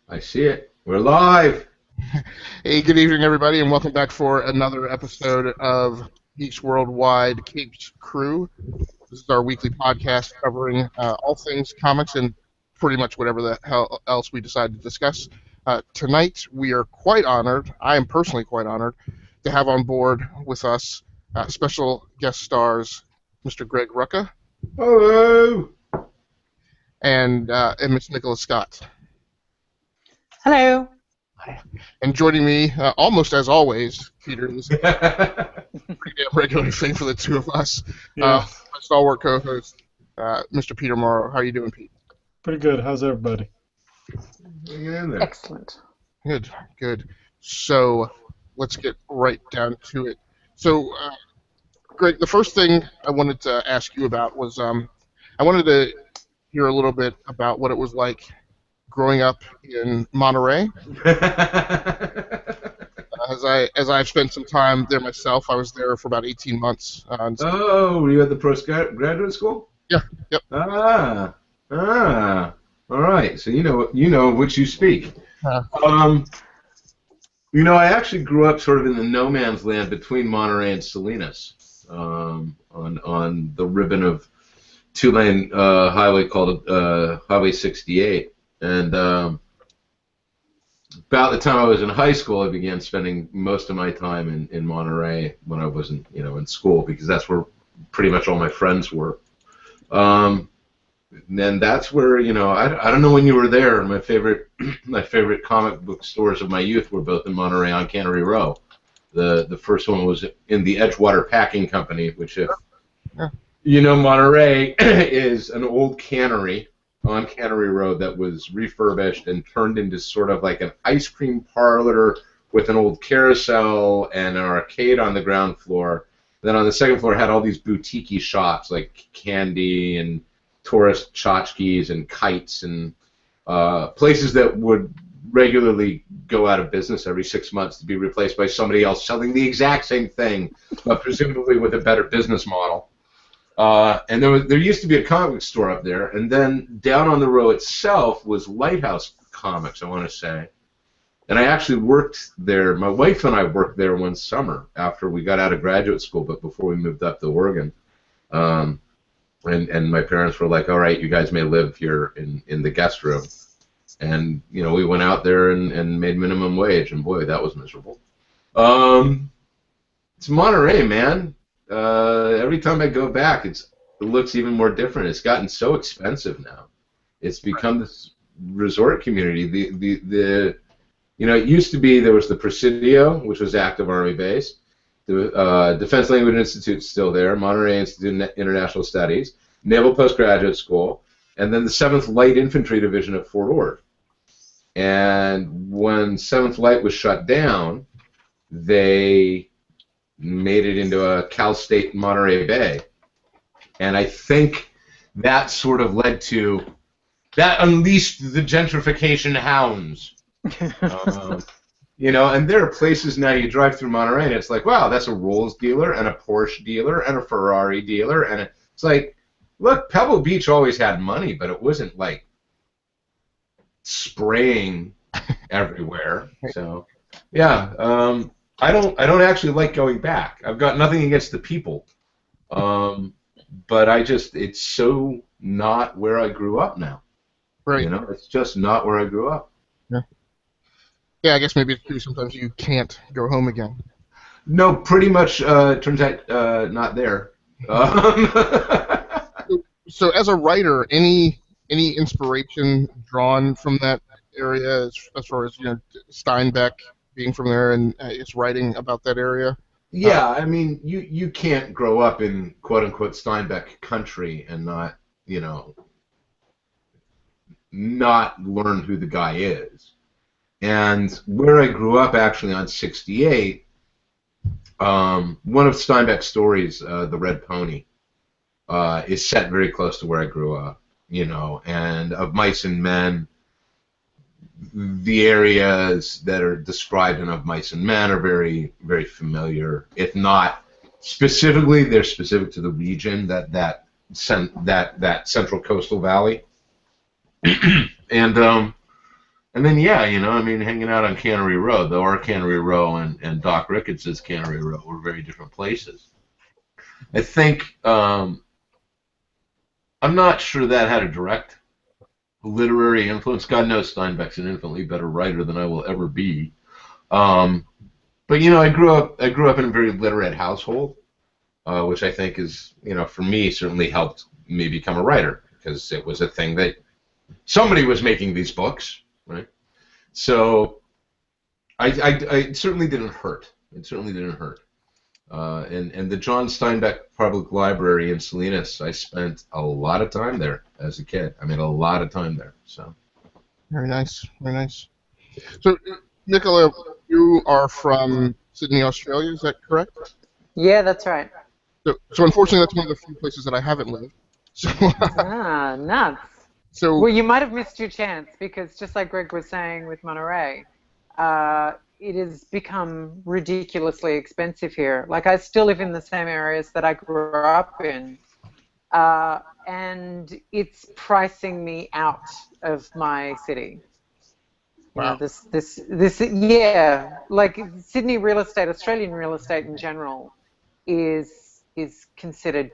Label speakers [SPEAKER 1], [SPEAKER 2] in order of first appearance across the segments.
[SPEAKER 1] I see it. We're live.
[SPEAKER 2] Hey, good evening, everybody, and welcome back for another episode of Geeks Worldwide Capes Crew. This is our weekly podcast covering all things comics and pretty much whatever the hell else we decide to discuss. Tonight, we are quite honored, I am personally quite honored, to have on board with us special guest stars Mr. Greg Rucka
[SPEAKER 1] Hello.
[SPEAKER 2] and Miss Nicholas Scott.
[SPEAKER 3] Hello.
[SPEAKER 2] And joining me, almost as always, Peter, this is a pretty damn regular thing for the two of us.
[SPEAKER 4] Yeah,
[SPEAKER 2] My stalwart co-host, Mr. Peter Morrow. How are you doing, Pete?
[SPEAKER 4] pretty good. How's everybody?
[SPEAKER 1] Hang in there.
[SPEAKER 3] Excellent.
[SPEAKER 2] Good, good. So let's get right down to it. So, Greg, the first thing I wanted to ask you about was I wanted to hear a little bit about what it was like growing up in Monterey. As I've spent some time there myself, I was there for about 18 months.
[SPEAKER 1] Oh, were you at the postgraduate school?
[SPEAKER 2] Yeah, yep.
[SPEAKER 1] All right. So you know which you speak.
[SPEAKER 2] Uh,
[SPEAKER 1] I actually grew up sort of in the no man's land between Monterey and Salinas, on the ribbon of two-lane highway called Highway 68, and about the time I was in high school, I began spending most of my time in Monterey when I wasn't, in school, because that's where pretty much all my friends were. And that's where, I don't know when you were there. My favorite comic book stores of my youth were both in Monterey on Cannery Row. The first one was in the Edgewater Packing Company, which, if Monterey is an old cannery on Cannery Road that was refurbished and turned into sort of like an ice cream parlor with an old carousel and an arcade on the ground floor. Then on the second floor had all these boutique-y shops like candy and tourist tchotchkes and kites and places that would regularly go out of business every 6 months to be replaced by somebody else selling the exact same thing, but presumably with a better business model. And there used to be a comic store up there, and then down on the row itself was Lighthouse Comics, I want to say. And I actually worked there. My wife and I worked there one summer after we got out of graduate school, but before we moved up to Oregon. And my parents were like, all right, you guys may live here in the guest room. And, we went out there and made minimum wage, and boy, that was miserable. It's Monterey, man. Every time I go back, it looks even more different. It's gotten so expensive now. It's become this resort community. It used to be there was the Presidio, which was active Army base. The Defense Language Institute's still there. Monterey Institute of International Studies, Naval Postgraduate School, and then the 7th Light Infantry Division at Fort Ord. And when 7th Light was shut down, they made it into a Cal State Monterey Bay, and I think that sort of led to that unleashed the gentrification hounds. And there are places now you drive through Monterey and it's like, wow, that's a Rolls dealer and a Porsche dealer and a Ferrari dealer, and it's like, look, Pebble Beach always had money, but it wasn't like spraying everywhere. So yeah. I don't actually like going back. I've got nothing against the people, but it's so not where I grew up now.
[SPEAKER 2] right.
[SPEAKER 1] It's just not where I grew up.
[SPEAKER 2] Yeah, I guess maybe it's true. Sometimes you can't go home again.
[SPEAKER 1] No, pretty much. Turns out not there.
[SPEAKER 2] So, as a writer, any inspiration drawn from that area as far as Steinbeck being from there and his writing about that area?
[SPEAKER 1] Yeah, I mean, you can't grow up in quote unquote Steinbeck country and not learn who the guy is. And where I grew up, actually on 68, one of Steinbeck's stories, The Red Pony, is set very close to where I grew up. And Of Mice and Men, the areas that are described in Of Mice and Men are very, very familiar. If not specifically, they're specific to the region, that central coastal valley. And And then, yeah, I mean, hanging out on Cannery Road, though our Cannery Row and Doc Ricketts' Cannery Row were very different places. I think I'm not sure that had a direct literary influence. God knows Steinbeck's an infinitely better writer than I will ever be. Um, but I grew up in a very literate household, which I think is, for me, certainly helped me become a writer because it was a thing that somebody was making these books, right? So I certainly didn't hurt. It certainly didn't hurt. And the John Steinbeck Public Library in Salinas, I spent a lot of time there as a kid. I mean, a lot of time there. So
[SPEAKER 2] Very nice, very nice. So, Nicola, you are from Sydney, Australia, is that correct?
[SPEAKER 3] Yeah, that's right.
[SPEAKER 2] So unfortunately, that's one of the few places that I haven't lived. So,
[SPEAKER 3] Ah, nuts.
[SPEAKER 2] so
[SPEAKER 3] Well, you might have missed your chance because just like Greg was saying with Monterey, it has become ridiculously expensive here. Like I still live in the same areas that I grew up in, and it's pricing me out of my city. You know,
[SPEAKER 2] wow,
[SPEAKER 3] yeah, like Sydney real estate, Australian real estate in general, is considered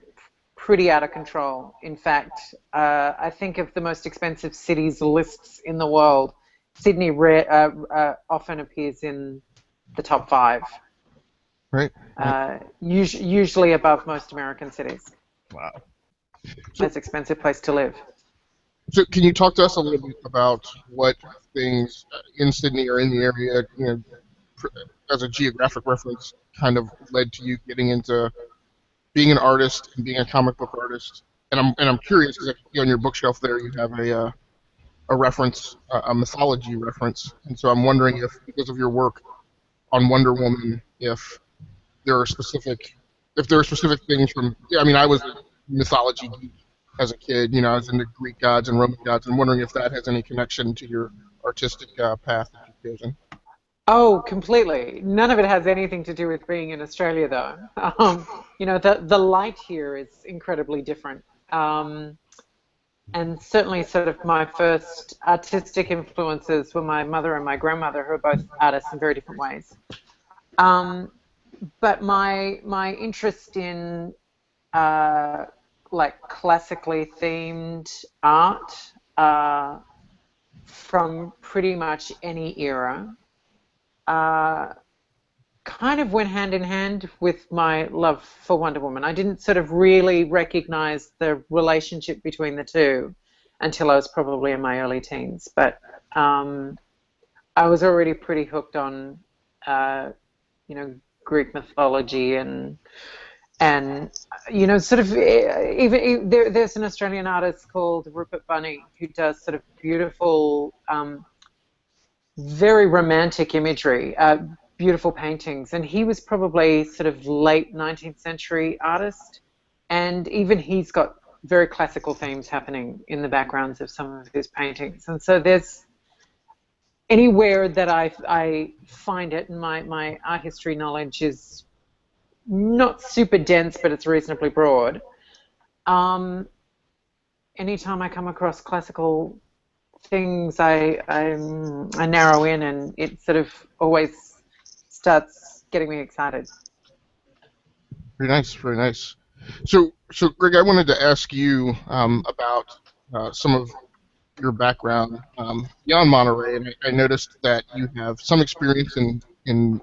[SPEAKER 3] pretty out of control. In fact, I think of the most expensive cities lists in the world, Sydney often appears in the top 5,
[SPEAKER 2] right?
[SPEAKER 3] usually above most American cities.
[SPEAKER 2] Wow. So,
[SPEAKER 3] Most expensive place to live.
[SPEAKER 2] so can you talk to us a little bit about what things in Sydney or in the area, as a geographic reference, kind of led to you getting into being an artist and being a comic book artist? And I'm curious because on your bookshelf there you have a reference, a mythology reference, and so I'm wondering if, because of your work on Wonder Woman, if there are specific things from. Yeah, I mean, I was a mythology geek as a kid. I was into Greek gods and Roman gods. I'm wondering if that has any connection to your artistic path that you've chosen.
[SPEAKER 3] Oh, completely. None of it has anything to do with being in Australia, though. The light here is incredibly different. And certainly sort of my first artistic influences were my mother and my grandmother, who are both artists in very different ways. But my interest in like classically themed art from pretty much any era kind of went hand in hand with my love for Wonder Woman. I didn't sort of really recognize the relationship between the two until I was probably in my early teens. But I was already pretty hooked on, Greek mythology and sort of even there's an Australian artist called Rupert Bunny who does sort of beautiful, very romantic imagery, beautiful paintings, and he was probably sort of late 19th century artist, and even he's got very classical themes happening in the backgrounds of some of his paintings. And so there's anywhere that I find it, and my art history knowledge is not super dense, but it's reasonably broad. Anytime I come across classical things, I narrow in, and it sort of always starts getting me excited.
[SPEAKER 2] Very nice, very nice. So Greg, I wanted to ask you about some of your background beyond Monterey, and I noticed that you have some experience in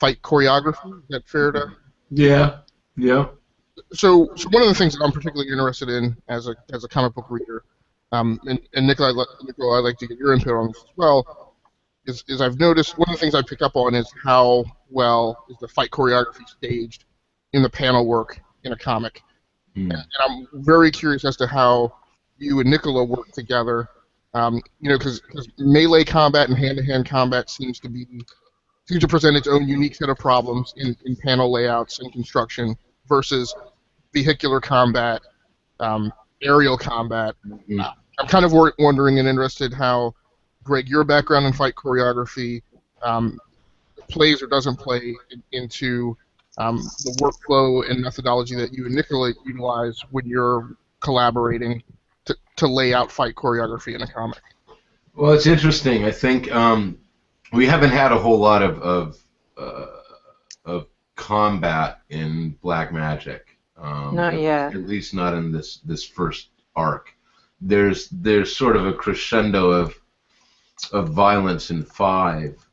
[SPEAKER 2] fight choreography. Is that fair to?
[SPEAKER 1] yeah, yeah.
[SPEAKER 2] So one of the things that I'm particularly interested in as a comic book reader, and Nicola, I'd like to get your input on this as well, is I've noticed one of the things I pick up on is how well is the fight choreography staged in the panel work in a comic. And I'm very curious as to how you and Nicola work together, because melee combat and hand-to-hand combat seems to present its own unique set of problems in panel layouts and construction versus vehicular combat, aerial combat. I'm kind of wondering and interested how, Greg, your background in fight choreography plays or doesn't play into the workflow and methodology that you and Nicola utilize when you're collaborating to lay out fight choreography in a comic.
[SPEAKER 1] Well, it's interesting. I think we haven't had a whole lot of combat in Black Magic,
[SPEAKER 3] Not yet.
[SPEAKER 1] at least not in this first arc. There's sort of a crescendo of violence in 5,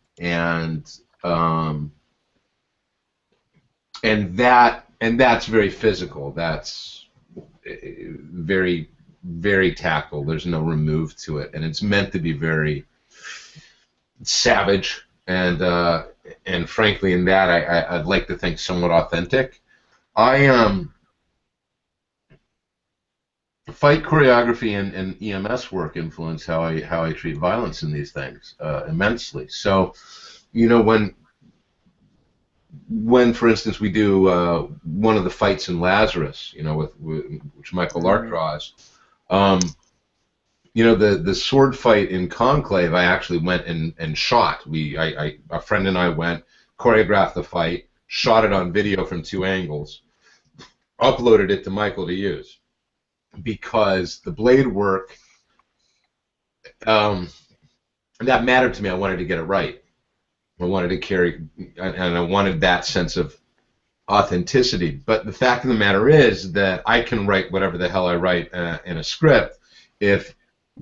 [SPEAKER 1] um, and that's very physical. That's very very tactile. There's no remove to it, and it's meant to be very savage and frankly, in that I'd like to think somewhat authentic. I fight choreography and EMS work influence how I treat violence in these things immensely. So, you know, when for instance we do one of the fights in Lazarus, you know, which Michael Lark draws, you know, the sword fight in Conclave, I actually went and shot. A friend and I went, choreographed the fight, shot it on video from 2 angles, uploaded it to Michael to use, because the blade work, that mattered to me. I wanted to get it right. I wanted to carry, and I wanted that sense of authenticity. But the fact of the matter is that I can write whatever the hell I write in a script if,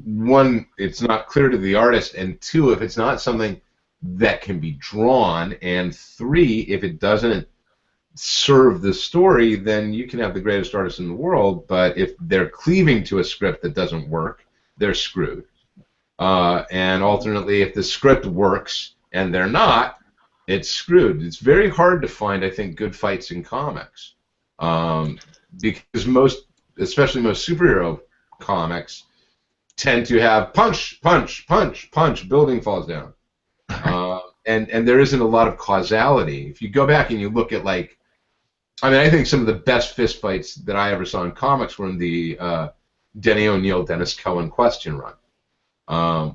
[SPEAKER 1] 1, it's not clear to the artist, and 2, if it's not something that can be drawn, and 3, if it doesn't serve the story, then you can have the greatest artist in the world, but if they're cleaving to a script that doesn't work, they're screwed. And alternately, if the script works and they're not, it's screwed. It's very hard to find, I think, good fights in comics, because especially most superhero comics, tend to have punch, punch, punch, punch, building falls down. And there isn't a lot of causality. If you go back and you look at, like, I mean, I think some of the best fist fights that I ever saw in comics were in the Denny O'Neil, Dennis Cohen question run,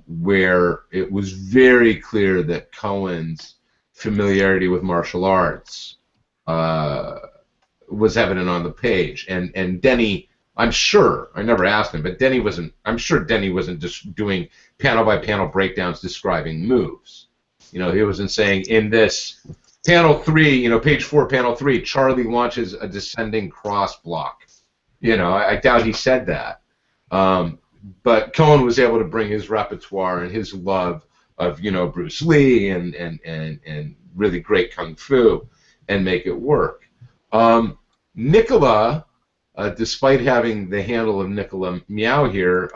[SPEAKER 1] where it was very clear that Cohen's familiarity with martial arts was evident on the page, and Denny, I'm sure, I never asked him, but I'm sure Denny wasn't just doing panel by panel breakdowns describing moves. You know, he wasn't saying, in this panel 3, you know, page 4, panel 3, Charlie launches a descending cross block. You know, I doubt he said that. But Cohen was able to bring his repertoire and his love of, you know, Bruce Lee and really great kung fu and make it work. Nicola, despite having the handle of Nicola Meow here,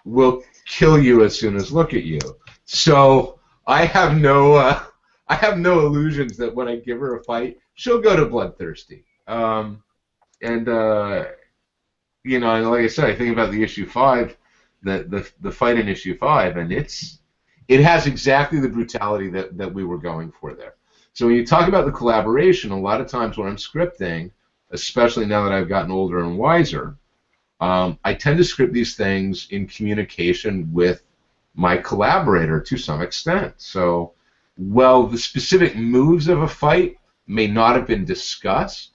[SPEAKER 1] will kill you as soon as look at you. So I have no illusions that when I give her a fight, she'll go to Bloodthirsty. You know, and like I said, I think about the issue 5, the fight in issue 5, and it has exactly the brutality that we were going for there. So when you talk about the collaboration, a lot of times when I'm scripting, especially now that I've gotten older and wiser, I tend to script these things in communication with my collaborator to some extent. So, well, the specific moves of a fight may not have been discussed,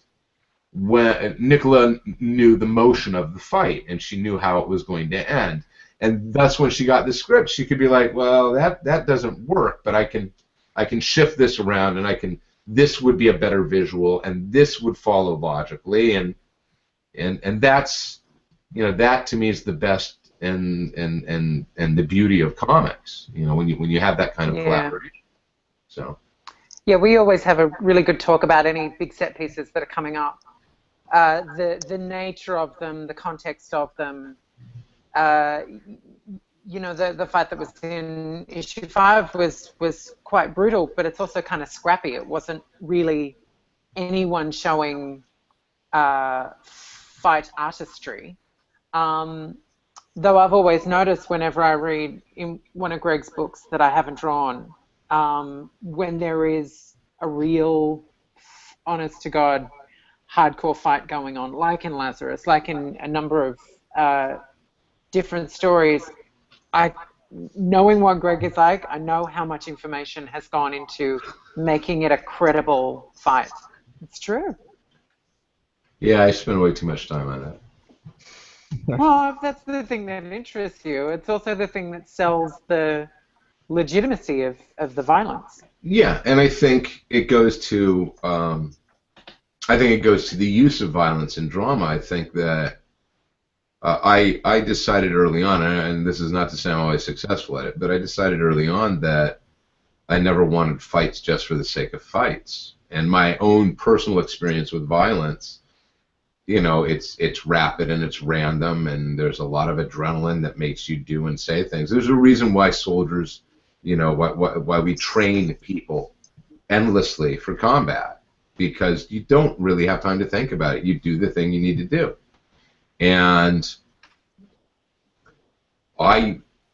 [SPEAKER 1] when Nicola knew the motion of the fight, and she knew how it was going to end. And thus, when she got the script, she could be like, well, that doesn't work, but I can shift this around, and this would be a better visual, and this would follow logically, and that's, you know, that to me is the best and the beauty of comics. You know, when you have that kind of collaboration. So.
[SPEAKER 3] Yeah, we always have a really good talk about any big set pieces that are coming up. The nature of them, the context of them. You know, the fight that was in issue 5 was quite brutal, but it's also kind of scrappy. It wasn't really anyone showing fight artistry. Though I've always noticed whenever I read in one of Greg's books that I haven't drawn, when there is a real, honest to God, hardcore fight going on, like in Lazarus, like in a number of different stories, knowing what Greg is like, I know how much information has gone into making it a credible fight. It's true.
[SPEAKER 1] Yeah, I spend way too much time on that.
[SPEAKER 3] Well, if that's the thing that interests you, it's also the thing that sells the legitimacy of the violence.
[SPEAKER 1] Yeah, and I think it goes to the use of violence in drama. I think that I decided early on, and this is not to say I'm always successful at it, but I decided early on that I never wanted fights just for the sake of fights. And my own personal experience with violence, it's rapid and it's random, and there's a lot of adrenaline that makes you do and say things. There's a reason why soldiers, why we train people endlessly for combat, because you don't really have time to think about it. You do the thing you need to do. And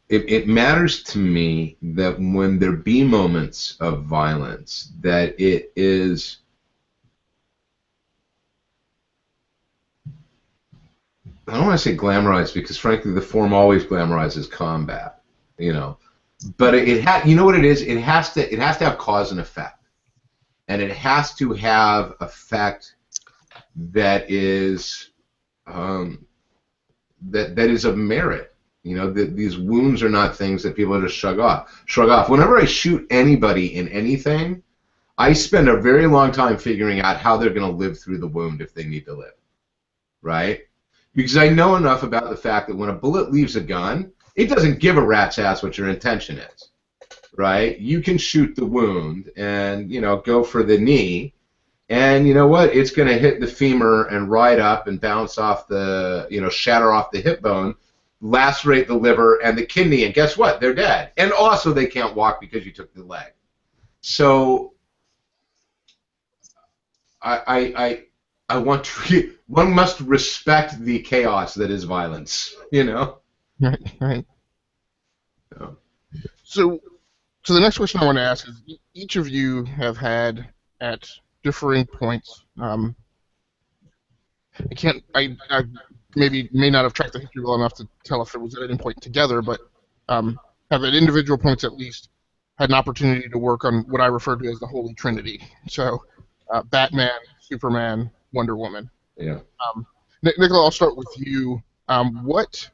[SPEAKER 1] it matters to me that when there be moments of violence, that it is, I don't want to say glamorized, because frankly the form always glamorizes combat, but you know what it is? It has to have cause and effect, and it has to have effect that is that is of merit. These wounds are not things that people just shrug off. Whenever I shoot anybody in anything, I spend a very long time figuring out how they're going to live through the wound if they need to live, right? Because I know enough about the fact that when a bullet leaves a gun, it doesn't give a rat's ass what your intention is, right? You can shoot the wound and, go for the knee, and you know what? It's going to hit the femur and ride up and bounce off shatter off the hip bone, lacerate the liver and the kidney, and guess what? They're dead. And also they can't walk because you took the leg. So I want to. One must respect the chaos that is violence.
[SPEAKER 2] Right. So the next question I want to ask is: each of you have had at differing points. I may not have tracked the history well enough to tell if it was at any point together, but have at individual points at least had an opportunity to work on what I refer to as the Holy Trinity. So Batman, Superman, Wonder Woman.
[SPEAKER 1] Yeah.
[SPEAKER 2] Nicola, I'll start with you. What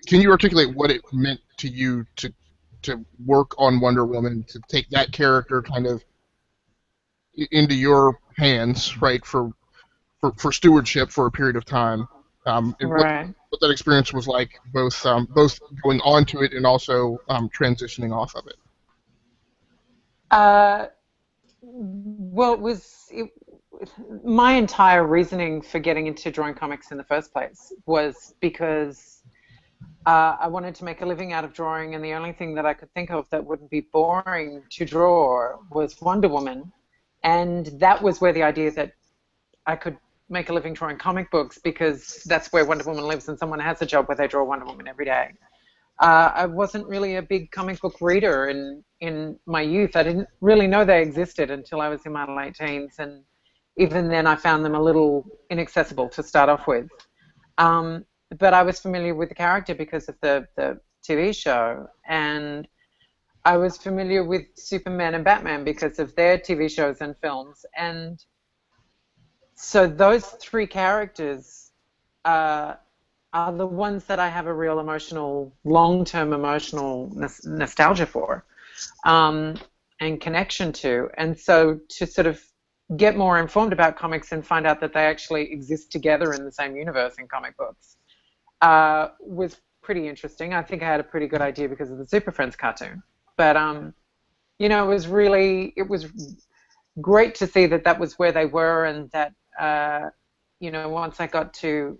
[SPEAKER 2] can you articulate what it meant to you to work on Wonder Woman, to take that character kind of into your hands, right, for stewardship for a period of time, and
[SPEAKER 3] Right.
[SPEAKER 2] what that experience was like, both going onto it and also transitioning off of it.
[SPEAKER 3] Well, my entire reasoning for getting into drawing comics in the first place was because I wanted to make a living out of drawing, and the only thing that I could think of that wouldn't be boring to draw was Wonder Woman. And that was where the idea that I could make a living drawing comic books, because that's where Wonder Woman lives, and someone has a job where they draw Wonder Woman every day. I wasn't really a big comic book reader in my youth. I didn't really know they existed until I was in my late teens, and even then I found them a little inaccessible to start off with. But I was familiar with the character because of the TV show, and I was familiar with Superman and Batman because of their TV shows and films. And so those three characters are the ones that I have a real long-term emotional nostalgia for and connection to. And so to sort of get more informed about comics and find out that they actually exist together in the same universe in comic books was pretty interesting. I think I had a pretty good idea because of the Super Friends cartoon. But, it was great to see that was where they were, and that, once I got to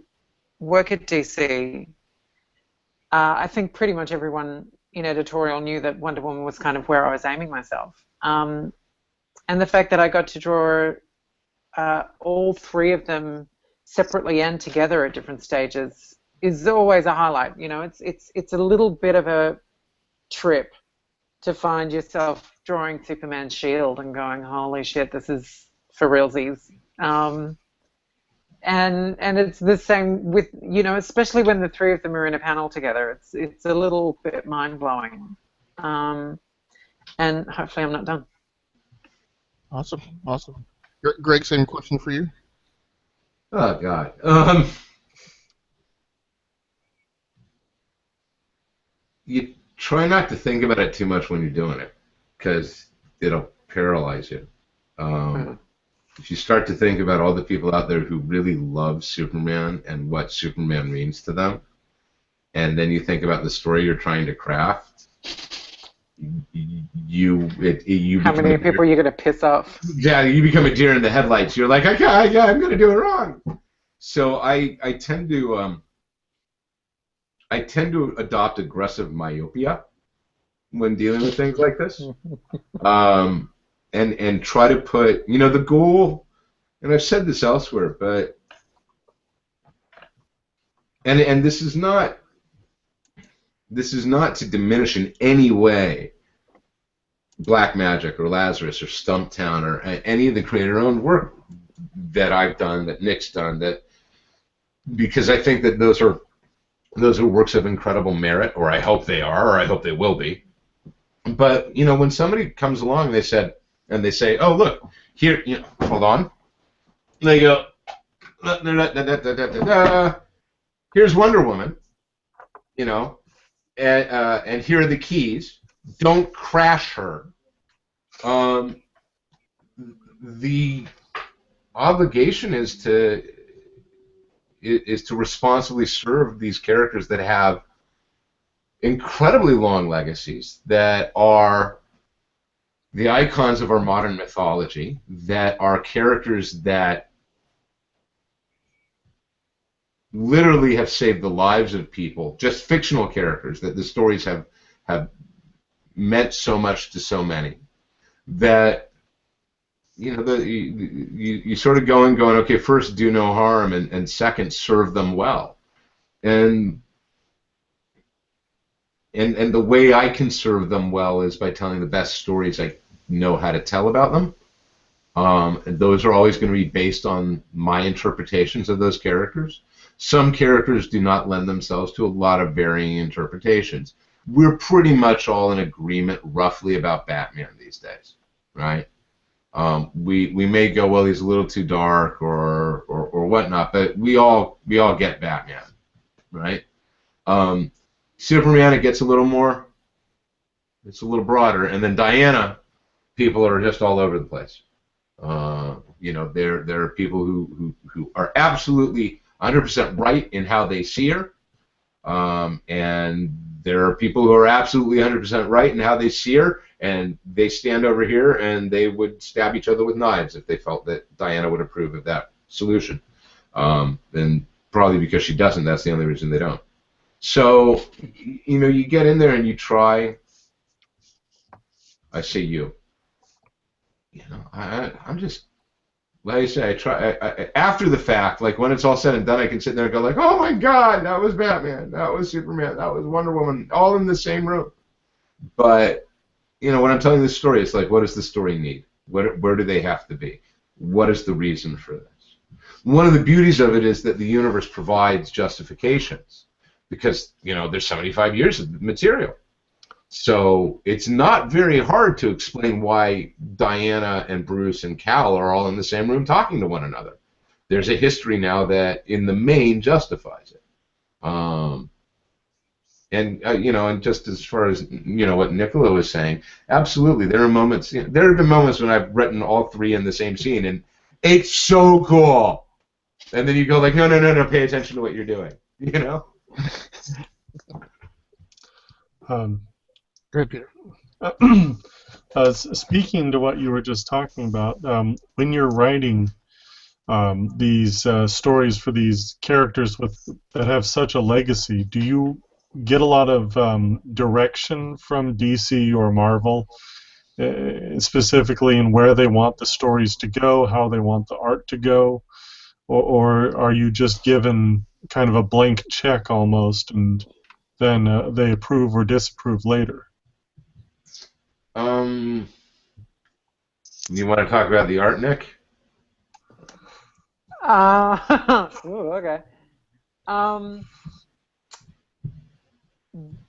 [SPEAKER 3] work at DC, I think pretty much everyone in editorial knew that Wonder Woman was kind of where I was aiming myself. And the fact that I got to draw all three of them separately and together at different stages is always a highlight. It's a little bit of a trip to find yourself drawing Superman's shield and going, holy shit, this is for realsies. And it's the same with, especially when the three of them are in a panel together. It's a little bit mind-blowing. And hopefully I'm not done.
[SPEAKER 2] Awesome. Greg, same question for you.
[SPEAKER 1] Oh, God. you try not to think about it too much when you're doing it, because it'll paralyze you. If you start to think about all the people out there who really love Superman and what Superman means to them, and then you think about the story you're trying to craft, you
[SPEAKER 3] How many people are you going to piss off?
[SPEAKER 1] Yeah, you become a deer in the headlights. You're like, okay, yeah, I'm going to do it wrong. So I tend to adopt aggressive myopia when dealing with things like this, and try to put, the goal. And I've said this elsewhere, but and this is not to diminish in any way Black Magic or Lazarus or Stumptown or any of the creator-owned work that I've done, that Nick's done, because I think that those are works of incredible merit, or I hope they are, or I hope they will be. But when somebody comes along, they say, "Oh, look here, hold on," and they go, "Here's Wonder Woman, and here are the keys. Don't crash her." The obligation is to responsibly serve these characters that have incredibly long legacies, that are the icons of our modern mythology, that are characters that literally have saved the lives of people, just fictional characters that the stories have meant so much to so many, that you sort of going, okay, first, do no harm, and second, serve them well. And the way I can serve them well is by telling the best stories I know how to tell about them. And those are always going to be based on my interpretations of those characters. Some characters do not lend themselves to a lot of varying interpretations. We're pretty much all in agreement roughly about Batman these days, right? We may go, well, he's a little too dark or whatnot, but we all get Batman, right? Superman, it gets a little more, it's a little broader, and then Diana, people are just all over the place. There are people who are absolutely 100% right in how they see her, and there are people who are absolutely 100% right in how they see her, and they stand over here and they would stab each other with knives if they felt that Diana would approve of that solution. And probably because she doesn't, that's the only reason they don't. So, you get in there and you try. I say you. I'm just, like I say, I try. After the fact, like when it's all said and done, I can sit there and go like, oh my God, that was Batman, that was Superman, that was Wonder Woman, all in the same room. But when I'm telling this story, it's like, what does the story need? Where do they have to be? What is the reason for this? One of the beauties of it is that the universe provides justifications, because there's 75 years of material. So it's not very hard to explain why Diana and Bruce and Cal are all in the same room talking to one another. There's a history now that, in the main, justifies it. And just as far as what Nicola was saying, absolutely, there are moments. There have been moments when I've written all three in the same scene, and it's so cool. And then you go like, no, pay attention to what you're doing.
[SPEAKER 2] Good, Peter.
[SPEAKER 4] Speaking to what you were just talking about, when you're writing these stories for these characters that have such a legacy, do you get a lot of direction from DC or Marvel, specifically in where they want the stories to go, how they want the art to go, or are you just given kind of a blank check almost, and then they approve or disapprove later?
[SPEAKER 1] You want to talk about the art, Nick?
[SPEAKER 3] Okay.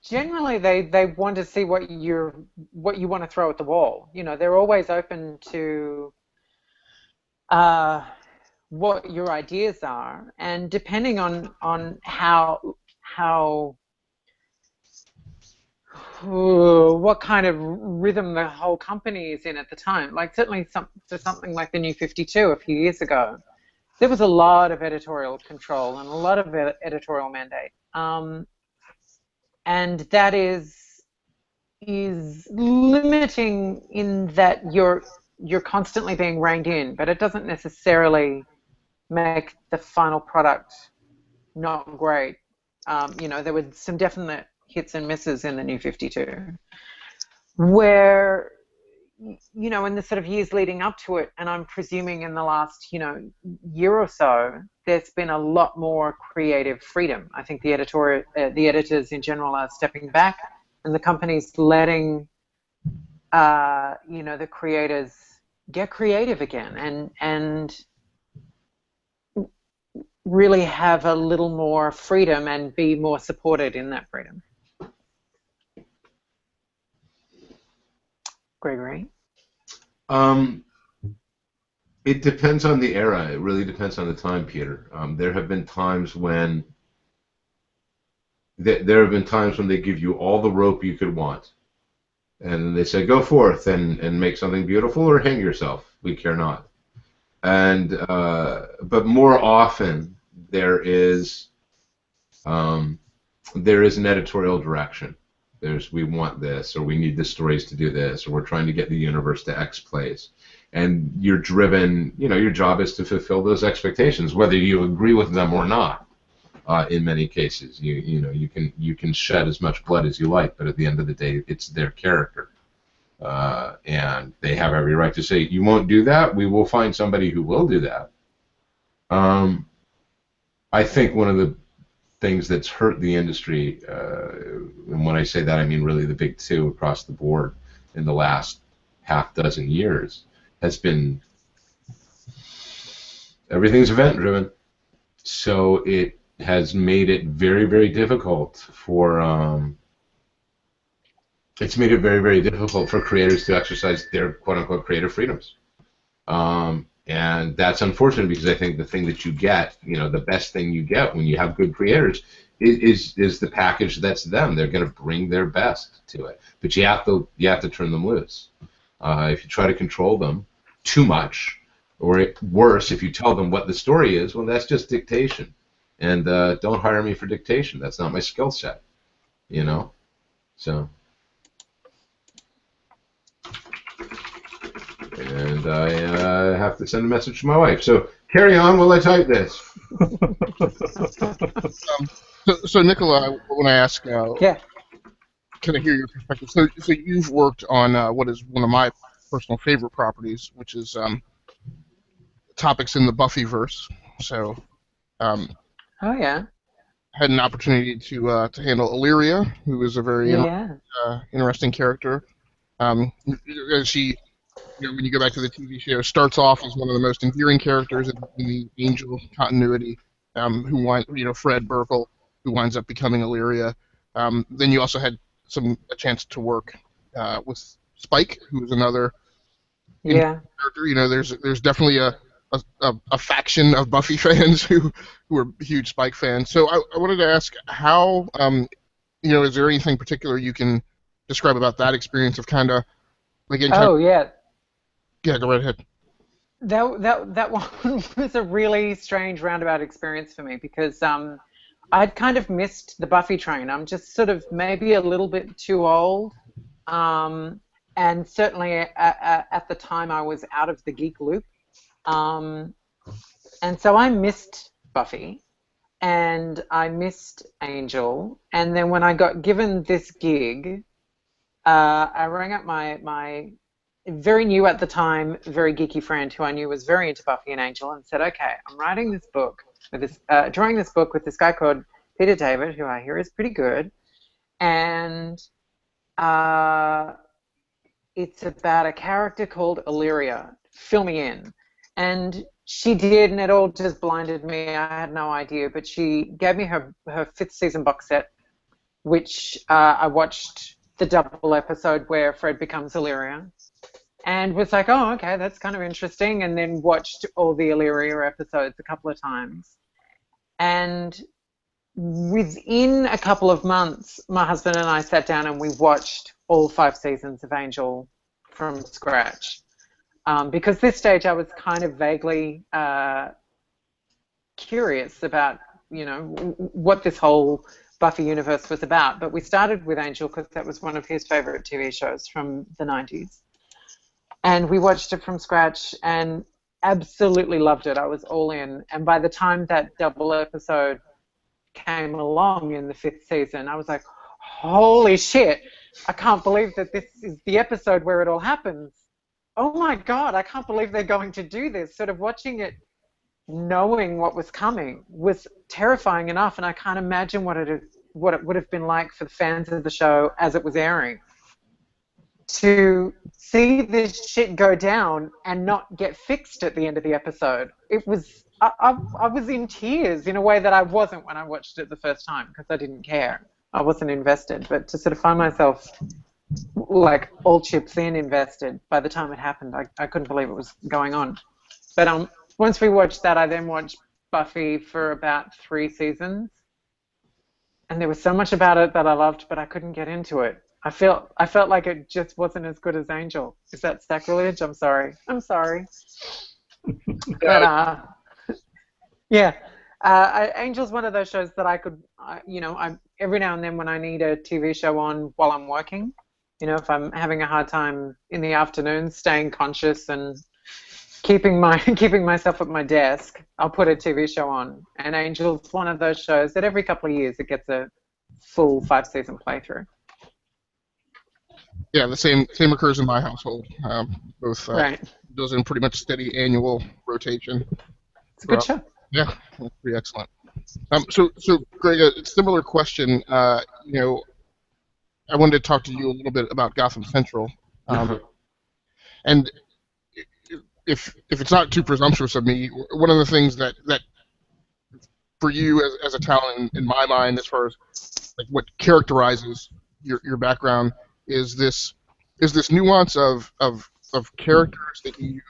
[SPEAKER 3] Generally, they want to see what you want to throw at the wall. They're always open to what your ideas are, and depending on how what kind of rhythm the whole company is in at the time. Like certainly for something like the New 52 a few years ago, there was a lot of editorial control and a lot of editorial mandate. And that is limiting in that you're constantly being reined in, but it doesn't necessarily make the final product not great. There were some definite hits and misses in the New 52, where, in the sort of years leading up to it, and I'm presuming in the last, year or so, there's been a lot more creative freedom. I think the editors in general are stepping back, and the company's letting, the creators get creative again and really have a little more freedom and be more supported in that freedom. Gregory?
[SPEAKER 1] It depends on the era. It really depends on the time, Peter. There have been times when they give you all the rope you could want, and they say, "Go forth and make something beautiful, or hang yourself. We care not." And but more often there is an editorial direction. We want this, or we need the stories to do this, or we're trying to get the universe to X place. And you're driven, your job is to fulfill those expectations, whether you agree with them or not. In many cases, you can shed as much blood as you like, but at the end of the day, it's their character, and they have every right to say, "You won't do that. We will find somebody who will do that." I think one of the things that's hurt the industry, and when I say that, I mean really the big two across the board in the last half dozen years, has been everything's event-driven. So it has made it very, very difficult for creators to exercise their quote-unquote creative freedoms. And that's unfortunate, because I think the thing that you get, the best thing you get when you have good creators is the package that's them. They're going to bring their best to it, but you have to turn them loose. If you try to control them too much, or worse, if you tell them what the story is, well, that's just dictation. And don't hire me for dictation. That's not my skill set. So. And I have to send a message to my wife. So carry on while I type this.
[SPEAKER 2] So Nicola, when I ask,
[SPEAKER 3] Yeah.
[SPEAKER 2] can I hear your perspective? So you've worked on what is one of my personal favorite properties, which is topics in the Buffyverse. So,
[SPEAKER 3] Oh yeah.
[SPEAKER 2] had an opportunity to handle Illyria, who is a very interesting character. She, when you go back to the TV show, starts off as one of the most endearing characters in the Angel continuity. Fred Burkle, who winds up becoming Illyria. Then you also had a chance to work with Spike, who is another character. There's definitely a faction of Buffy fans who are huge Spike fans. So I wanted to ask how, is there anything particular you can describe about that experience of kind of, again, yeah, go right ahead.
[SPEAKER 3] That one was a really strange roundabout experience for me, because I'd kind of missed the Buffy train. I'm just sort of maybe a little bit too old, and certainly at the time I was out of the geek loop, and so I missed Buffy, and I missed Angel, and then when I got given this gig, I rang up my very new at the time, very geeky friend who I knew was very into Buffy and Angel, and said, "Okay, I'm writing this book drawing this book with this guy called Peter David, who I hear is pretty good, and it's about a character called Illyria. Fill me in." And she did, and it all just blinded me. I had no idea, but she gave me her fifth season box set, which I watched the double episode where Fred becomes Illyria, and was like, "Oh, okay, that's kind of interesting," and then watched all the Illyria episodes a couple of times. And within a couple of months, my husband and I sat down and we watched all 5 seasons of Angel from scratch. Because this stage I was kind of vaguely curious about, what this whole Buffy universe was about. But we started with Angel because that was one of his favorite TV shows from the 90s. And we watched it from scratch and absolutely loved it. I was all in. And by the time that double episode came along in the 5th season, I was like, holy shit, I can't believe that this is the episode where it all happens. Oh my God, I can't believe they're going to do this. Sort of watching it, knowing what was coming, was terrifying enough, and I can't imagine what it would have been like for the fans of the show as it was airing. To see this shit go down and not get fixed at the end of the episode, it was I was in tears in a way that I wasn't when I watched it the first time because I didn't care. I wasn't invested, but to sort of find myself like all chips in invested by the time it happened, I couldn't believe it was going on. But once we watched that, I then watched Buffy for about 3 seasons, and there was so much about it that I loved, but I couldn't get into it. I felt like it just wasn't as good as Angel. Is that sacrilege? I'm sorry. But yeah, Angel's one of those shows that I could, I every now and then when I need a TV show on while I'm working, if I'm having a hard time in the afternoon, staying conscious and keeping myself at my desk, I'll put a TV show on. And Angel's one of those shows that every couple of years it gets a full 5-season playthrough.
[SPEAKER 2] Yeah, the same occurs in my household. Both
[SPEAKER 3] right.
[SPEAKER 2] Those in pretty much steady annual rotation.
[SPEAKER 3] It's a good show.
[SPEAKER 2] Yeah, that's pretty excellent. So Greg, a similar question. I wanted to talk to you a little bit about Gotham Central, and if it's not too presumptuous of me, one of the things that for you as a talent in my mind, as far as like what characterizes your background, is this nuance of characters that you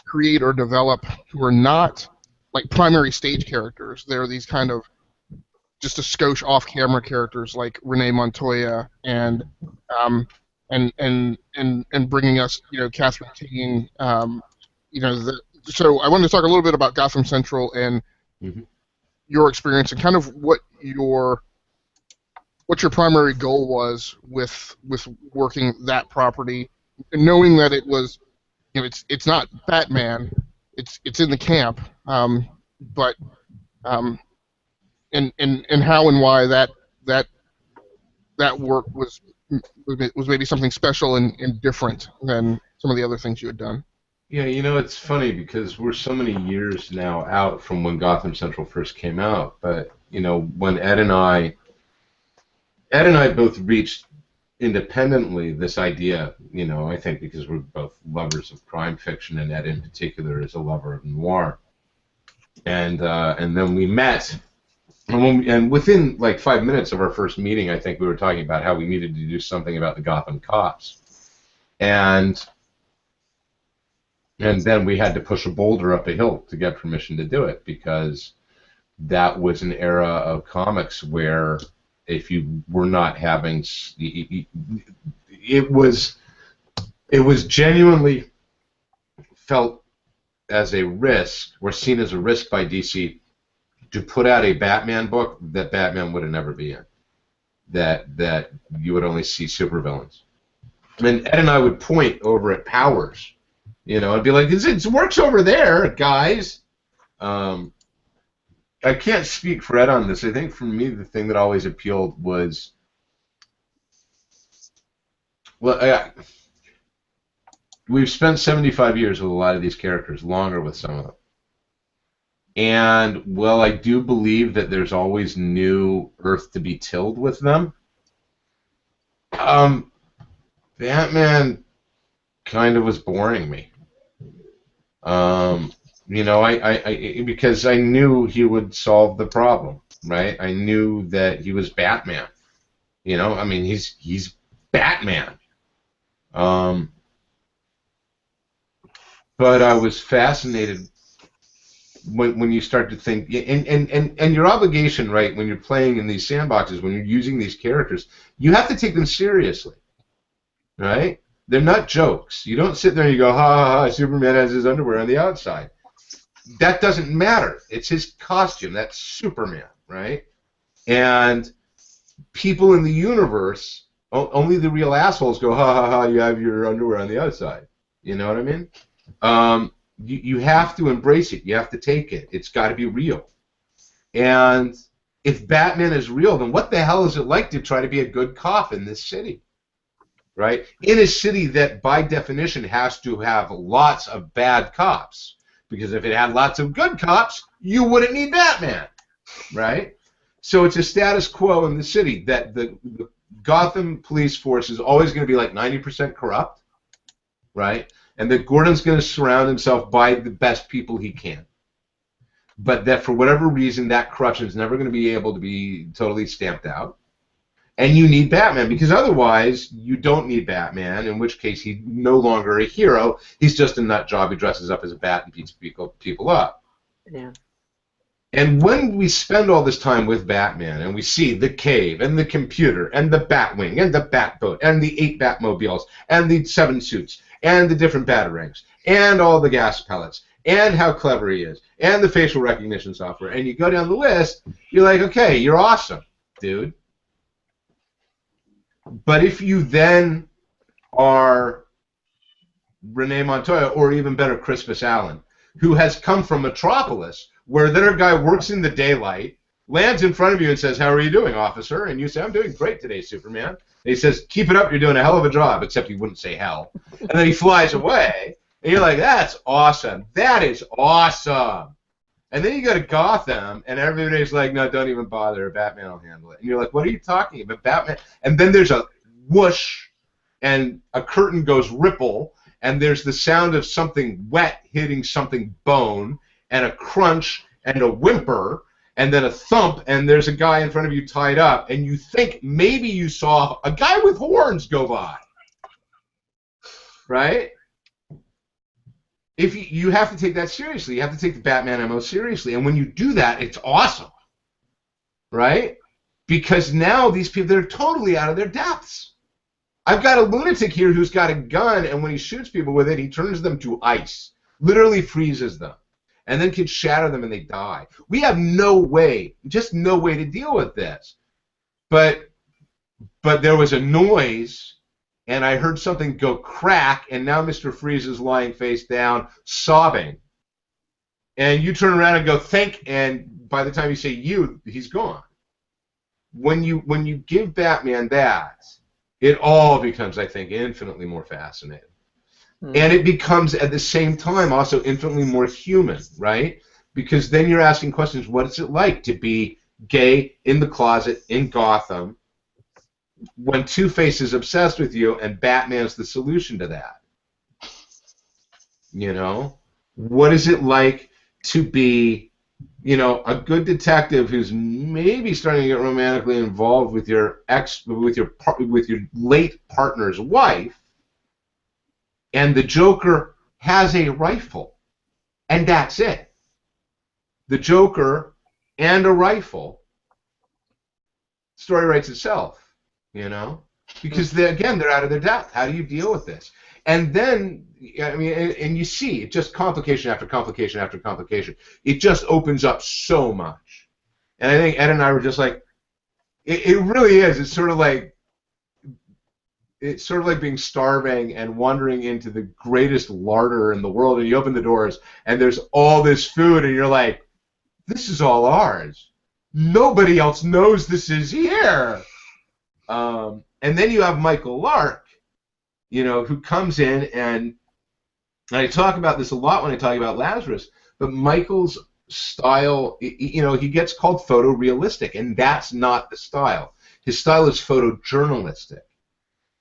[SPEAKER 2] create or develop who are not like primary stage characters. They're these kind of just a skosh off-camera characters like Renee Montoya and bringing us, Catherine King. So I wanted to talk a little bit about Gotham Central and your experience and kind of what your primary goal was with working that property, and knowing that it was, it's not Batman, it's in the camp, but and how and why that work was maybe something special and different than some of the other things you had done.
[SPEAKER 1] Yeah, it's funny because we're so many years now out from when Gotham Central first came out, but when Ed and I both reached independently this idea, I think because we're both lovers of crime fiction, and Ed in particular is a lover of noir. And then we met, and within like 5 minutes of our first meeting, I think we were talking about how we needed to do something about the Gotham cops. And then we had to push a boulder up a hill to get permission to do it, because that was an era of comics where if you were not having, it was genuinely felt as a risk, or seen as a risk by DC, to put out a Batman book that Batman would have never be in, that you would only see supervillains. And Ed and I would point over at Powers, and be like, it works over there, guys. I can't speak for Ed on this. I think for me, the thing that always appealed was, we've spent 75 years with a lot of these characters, longer with some of them. And while I do believe that there's always new earth to be tilled with them, Batman kind of was boring me. Because I knew he would solve the problem, right? I knew that he was Batman. He's Batman. But I was fascinated when you start to think, and your obligation, right, when you're playing in these sandboxes, when you're using these characters, you have to take them seriously, right? They're not jokes. You don't sit there and you go, ha ha ha, Superman has his underwear on the outside. That doesn't matter. It's his costume. That's Superman, right? And people in the universe, only the real assholes go, ha ha ha, you have your underwear on the outside. You know what I mean? You have to embrace it. You have to take it. It's got to be real. And if Batman is real, then what the hell is it like to try to be a good cop in this city? Right? In a city that, by definition, has to have lots of bad cops. Because if it had lots of good cops, you wouldn't need Batman. Right? So it's a status quo in the city that the Gotham police force is always going to be like 90% corrupt. Right? And that Gordon's going to surround himself by the best people he can. But that for whatever reason, that corruption is never going to be able to be totally stamped out. And you need Batman, because otherwise you don't need Batman, in which case he's no longer a hero. He's just a nut job who dresses up as a bat and beats people up.
[SPEAKER 3] Yeah.
[SPEAKER 1] And when we spend all this time with Batman and we see the cave and the computer and the Batwing and the Batboat and the 8 Batmobiles and the 7 suits and the different batarangs and all the gas pellets and how clever he is and the facial recognition software, and you go down the list, you're like, okay, you're awesome, dude. But if you then are Renee Montoya, or even better, Crispus Allen, who has come from Metropolis, where their guy works in the daylight, lands in front of you and says, how are you doing, officer? And you say, I'm doing great today, Superman. And he says, keep it up, you're doing a hell of a job, except he wouldn't say hell. And then he flies away, and you're like, that's awesome. That is awesome. And then you go to Gotham, and everybody's like, no, don't even bother. Batman will handle it. And you're like, what are you talking about? Batman? And then there's a whoosh, and a curtain goes ripple, and there's the sound of something wet hitting something bone, and a crunch, and a whimper, and then a thump, and there's a guy in front of you tied up, and you think maybe you saw a guy with horns go by. Right? If you have to take that seriously. You have to take the Batman MO seriously. And when you do that, it's awesome. Right? Because now these people, they're totally out of their depths. I've got a lunatic here who's got a gun, and when he shoots people with it, he turns them to ice. Literally freezes them. And then can shatter them and they die. We have no way, just no way to deal with this. But there was a noise, and I heard something go crack, and now Mr. Freeze is lying face down, sobbing. And you turn around and go, think, and by the time you say you, he's gone. When you give Batman that, it all becomes, I think, infinitely more fascinating. And it becomes, at the same time, also infinitely more human, right? Because then you're asking questions, what is it like to be gay in the closet in Gotham when Two-Face is obsessed with you and Batman's the solution to that? You know? What is it like to be, you know, a good detective who's maybe starting to get romantically involved with your late partner's wife, and the Joker has a rifle, and that's it. The Joker and a rifle. Story writes itself, you know, because they're out of their depth. How do you deal with this? And then, I mean, and you see, it just complication after complication after complication. It just opens up so much. And I think Ed and I were just like, it really is. It's sort of like being starving and wandering into the greatest larder in the world, and you open the doors, and there's all this food, and you're like, this is all ours. Nobody else knows this is here. And then you have Michael Lark, you know, who comes in, and I talk about this a lot when I talk about Lazarus, but Michael's style, you know, he gets called photorealistic, and that's not the style. His style is photojournalistic.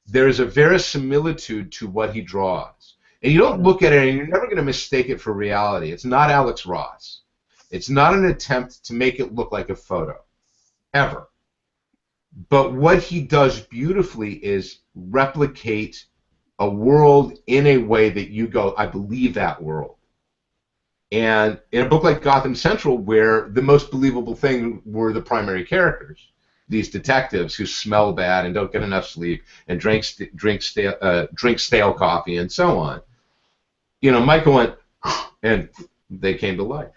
[SPEAKER 1] There is a verisimilitude to what he draws. And you don't look at it, and you're never going to mistake it for reality. It's not Alex Ross. It's not an attempt to make it look like a photo, ever. But what he does beautifully is replicate a world in a way that you go, I believe that world. And in a book like Gotham Central, where the most believable thing were the primary characters, these detectives who smell bad and don't get enough sleep and drink stale coffee and so on. Michael went, and they came to life.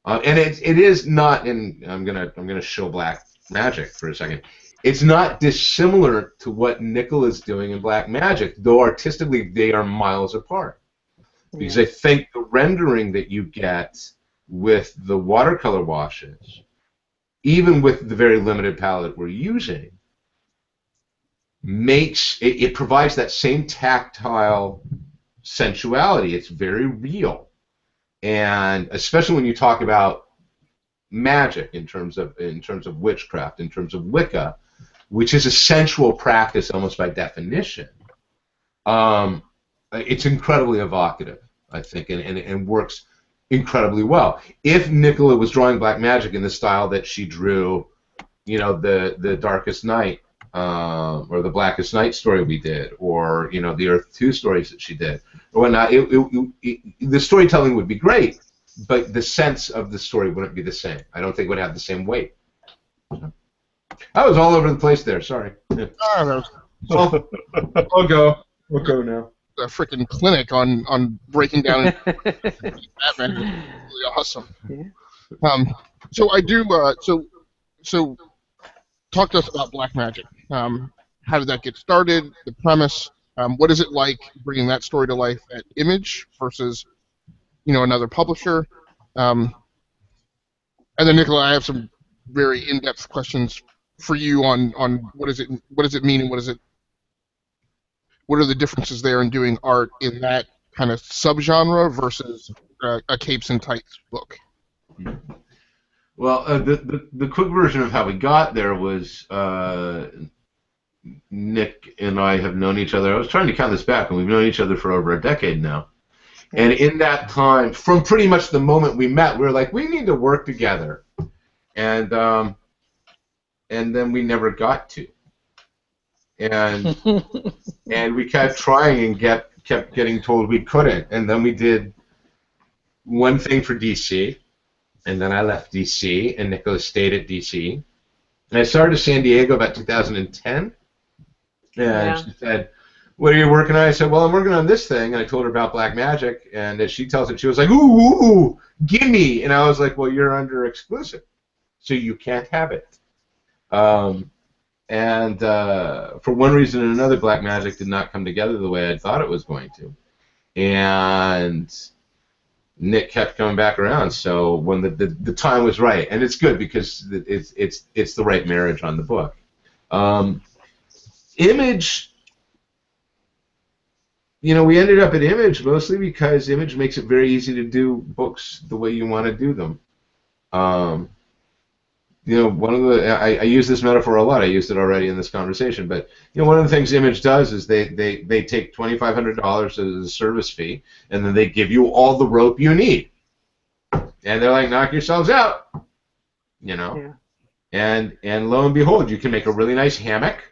[SPEAKER 1] And it is not, and I'm gonna show Black Magic for a second. It's not dissimilar to what Nickel is doing in Black Magic, though artistically they are miles apart. Because I think the rendering that you get with the watercolor washes, even with the very limited palette we're using, it provides that same tactile sensuality. It's very real. And especially when you talk about magic in terms of witchcraft, in terms of Wicca, which is a sensual practice almost by definition, it's incredibly evocative, I think, and works incredibly well. If Nicola was drawing Black Magic in the style that she drew, the Darkest Night, or the Blackest Night story we did, or the Earth 2 stories that she did, or whatnot, the storytelling would be great, but the sense of the story wouldn't be the same. I don't think it would have the same weight. I was all over the place there. Sorry. I'll go. We'll go now.
[SPEAKER 2] A freaking clinic on breaking down Batman. Really awesome.
[SPEAKER 3] Yeah.
[SPEAKER 2] So I do. So talk to us about Black Magic. How did that get started? The premise. What is it like bringing that story to life at Image versus, another publisher? And then Nicola, I have some very in-depth questions for you on what does it mean, and what are the differences there in doing art in that kind of subgenre versus a capes and tights book?
[SPEAKER 1] Well, the quick version of how we got there was Nick and I have known each other. I was trying to count this back, and we've known each other for over a decade now. And in that time, from pretty much the moment we met, we were like, we need to work together. And then we never got to. And we kept trying and kept getting told we couldn't. And then we did one thing for DC, and then I left DC, and Nicola stayed at DC. And I started San Diego about 2010. And she said, what are you working on? I said, well, I'm working on this thing. And I told her about Black Magic. And as she tells it, she was like, ooh, gimme. And I was like, well, you're under exclusive, so you can't have it. And for one reason or another, Black Magic did not come together the way I thought it was going to. And Nick kept coming back around. So when the time was right, and it's good because it's the right marriage on the book. Image, we ended up at Image mostly because Image makes it very easy to do books the way you want to do them. One of the I use this metaphor a lot. I used it already in this conversation, but one of the things Image does is they take $2,500 as a service fee, and then they give you all the rope you need, and they're like, knock yourselves out,
[SPEAKER 3] Yeah.
[SPEAKER 1] And lo and behold, you can make a really nice hammock,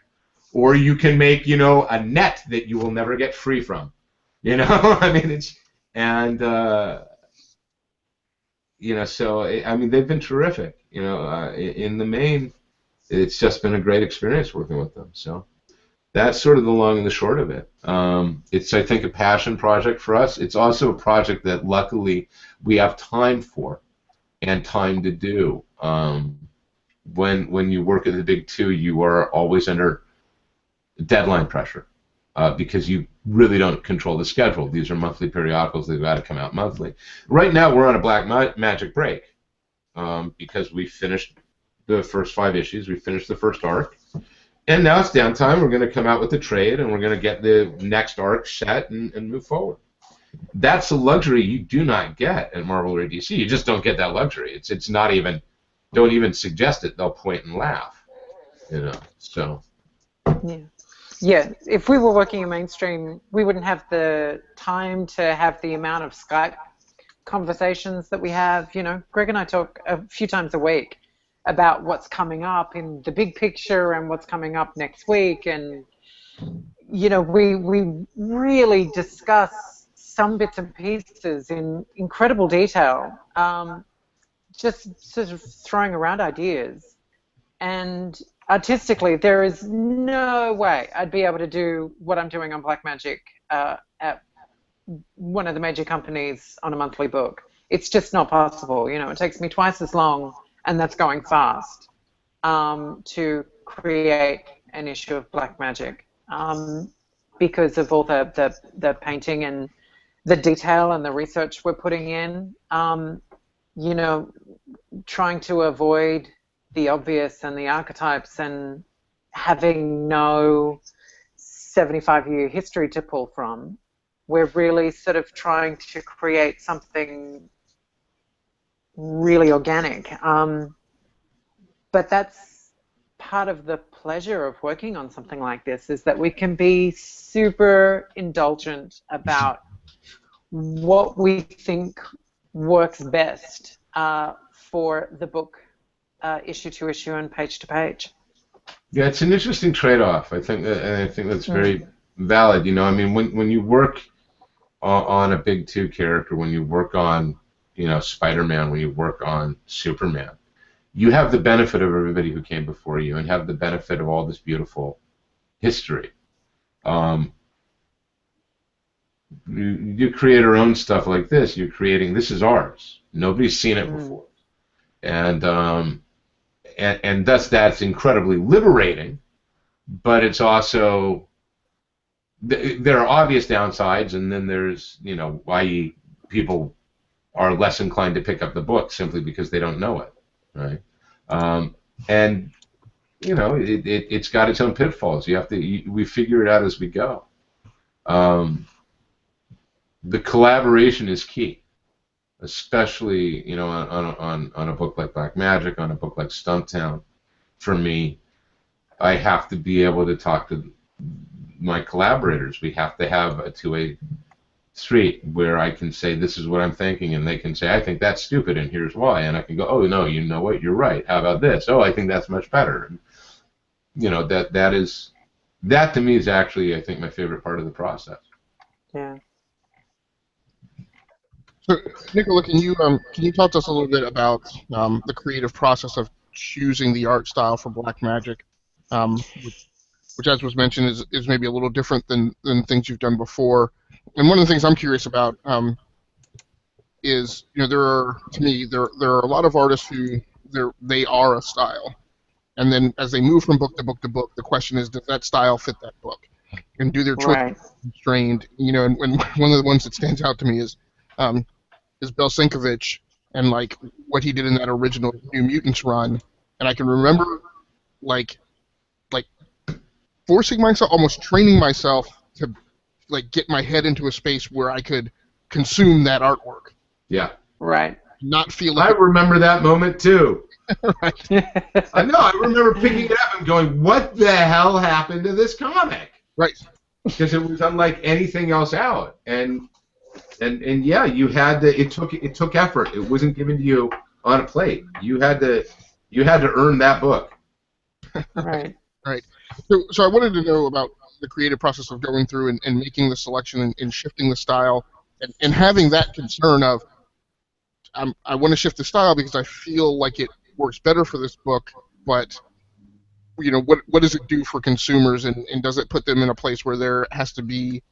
[SPEAKER 1] or you can make a net that you will never get free from, I mean it's and. So they've been terrific. In the main, it's just been a great experience working with them. So that's sort of the long and the short of it. It's, I think, a passion project for us. It's also a project that luckily we have time for and time to do. When you work at the big two, you are always under deadline pressure. Because you really don't control the schedule. These are monthly periodicals. They've got to come out monthly. Right now, we're on a Black Magic break because we finished the first 5 issues. We finished the first arc. And now it's downtime. We're going to come out with the trade, and we're going to get the next arc set and move forward. That's a luxury you do not get at Marvel or DC. You just don't get that luxury. It's not even, don't even suggest it. They'll point and laugh. So.
[SPEAKER 3] Yeah. Yeah, if we were working in mainstream, we wouldn't have the time to have the amount of Skype conversations that we have. Greg and I talk a few times a week about what's coming up in the big picture and what's coming up next week. And, we really discuss some bits and pieces in incredible detail, just sort of throwing around ideas. And artistically, there is no way I'd be able to do what I'm doing on Black Magic at one of the major companies on a monthly book. It's just not possible. You know, it takes me twice as long, and that's going fast, to create an issue of Black Magic, because of all the painting and the detail and the research we're putting in. You know, trying to avoid the obvious and the archetypes and having no 75-year history to pull from. We're really sort of trying to create something really organic. But that's part of the pleasure of working on something like this, is that we can be super indulgent about what we think works best for the book, issue to issue and page to page.
[SPEAKER 1] Yeah, it's an interesting trade-off. I think that's very valid. You know, I mean, when you work on a big two character, when you work on, you know, Spider-Man, when you work on Superman, you have the benefit of everybody who came before you and have the benefit of all this beautiful history. You create our own stuff like this. You're creating, this is ours. Nobody's seen it before, and thus that's incredibly liberating. But it's also, there are obvious downsides, and then there's, you know, i.e. people are less inclined to pick up the book simply because they don't know it, right? And you know, it's got its own pitfalls. You have to, we figure it out as we go. The collaboration is key, especially, you know, on a book like Black Magic, on a book like Stumptown. For me, I have to be able to talk to my collaborators. We have to have a two-way street where I can say, this is what I'm thinking, and they can say, I think that's stupid, and here's why. And I can go, oh, no, you know what, you're right. How about this? Oh, I think that's much better. And, you know, that to me is actually, I think, my favorite part of the process.
[SPEAKER 3] Yeah.
[SPEAKER 2] So, Nicola, can you talk to us a little bit about the creative process of choosing the art style for Black Magic, which, as was mentioned, is maybe a little different than things you've done before. And one of the things I'm curious about is, you know, there are a lot of artists who they are a style, and then as they move from book to book to book, the question is, does that style fit that book, and do their choices constrained? You know, and one of the ones that stands out to me is Belsinkovich and like what he did in that original New Mutants run, and I can remember like forcing myself, almost training myself to like get my head into a space where I could consume that artwork.
[SPEAKER 1] Yeah.
[SPEAKER 3] Right.
[SPEAKER 2] Not feel like
[SPEAKER 1] I remember that moment too.
[SPEAKER 2] Right.
[SPEAKER 1] I know. I remember picking it up and going, "What the hell happened to this comic?"
[SPEAKER 2] Right.
[SPEAKER 1] Because it was unlike anything else out, and yeah, you had to. It took effort. It wasn't given to you on a plate. You had to earn that book.
[SPEAKER 3] Right.
[SPEAKER 2] Right. So I wanted to know about the creative process of going through and making the selection and shifting the style and having that concern of I want to shift the style because I feel like it works better for this book, but you know, what does it do for consumers, and does it put them in a place where there has to be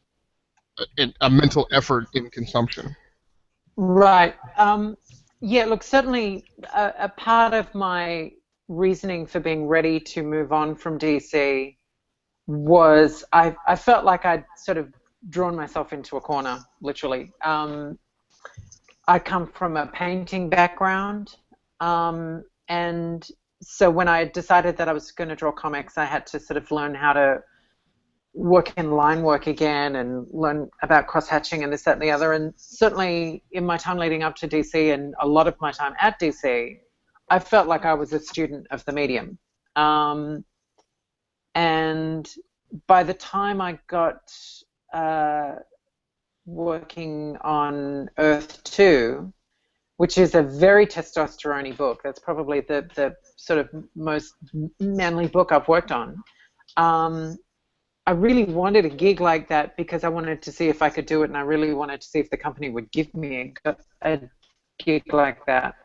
[SPEAKER 2] a mental effort in consumption?
[SPEAKER 3] Right. Yeah, look, certainly a part of my reasoning for being ready to move on from DC was I felt like I'd sort of drawn myself into a corner, literally. I come from a painting background, and so when I decided that I was going to draw comics, I had to sort of learn how to work in line work again and learn about cross-hatching and this, that, and the other. And certainly in my time leading up to DC and a lot of my time at DC, I felt like I was a student of the medium. And by the time I got working on Earth 2, which is a very testosterone-y book, that's probably the sort of most manly book I've worked on, I really wanted a gig like that because I wanted to see if I could do it, and I really wanted to see if the company would give me a gig like that.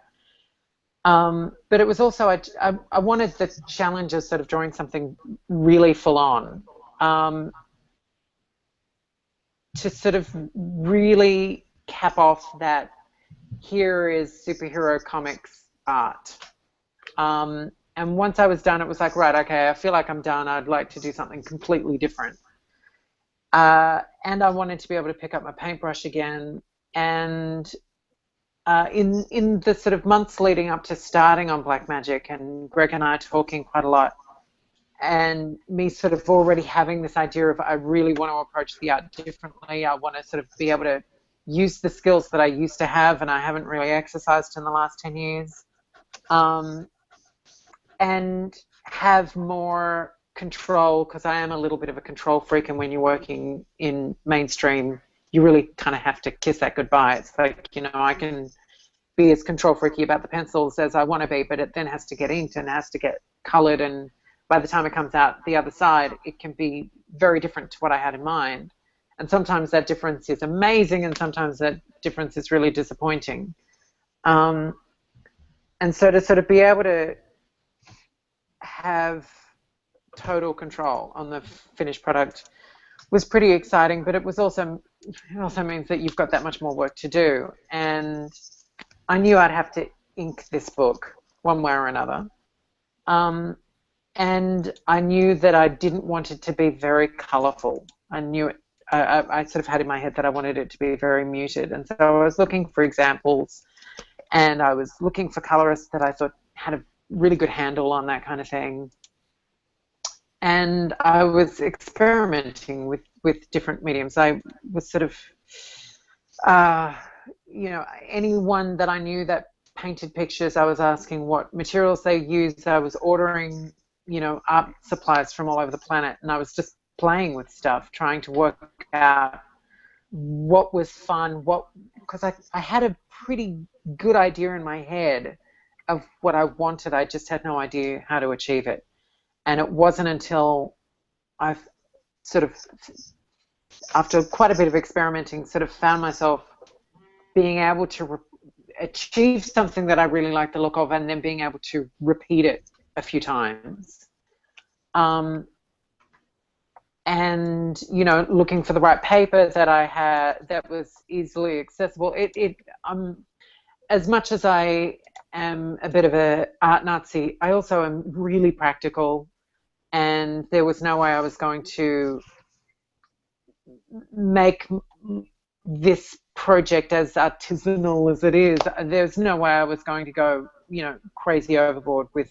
[SPEAKER 3] But it was also, I wanted the challenge of sort of drawing something really full on, to sort of really cap off that here is superhero comics art. And once I was done, it was like, right, okay, I feel like I'm done. I'd like to do something completely different. And I wanted to be able to pick up my paintbrush again. And in the sort of months leading up to starting on Black Magic, and Greg and I talking quite a lot, and me sort of already having this idea of I really want to approach the art differently. I want to sort of be able to use the skills that I used to have and I haven't really exercised in the last 10 years. And have more control, because I am a little bit of a control freak, and when you're working in mainstream, you really kind of have to kiss that goodbye. It's like, you know, I can be as control freaky about the pencils as I want to be, but it then has to get inked and has to get colored, and by the time it comes out the other side, it can be very different to what I had in mind. And sometimes that difference is amazing, and sometimes that difference is really disappointing. And so to sort of be able to have total control on the finished product was pretty exciting, but it also means that you've got that much more work to do. And I knew I'd have to ink this book one way or another. And I knew that I didn't want it to be very colorful. I knew it. I sort of had in my head that I wanted it to be very muted. And so I was looking for examples, and I was looking for colorists that I thought had a really good handle on that kind of thing. And I was experimenting with different mediums. I was sort of, you know, anyone that I knew that painted pictures, I was asking what materials they used. I was ordering, you know, art supplies from all over the planet, and I was just playing with stuff, trying to work out what was fun, because I had a pretty good idea in my head of what I wanted. I just had no idea how to achieve it. And it wasn't until I've sort of, after quite a bit of experimenting, sort of found myself being able to achieve something that I really like the look of, and then being able to repeat it a few times. And, you know, looking for the right paper that I had that was easily accessible. As much as I am a bit of a art Nazi, I also am really practical, and there was no way I was going to make this project as artisanal as it is. There's no way I was going to go, you know, crazy overboard with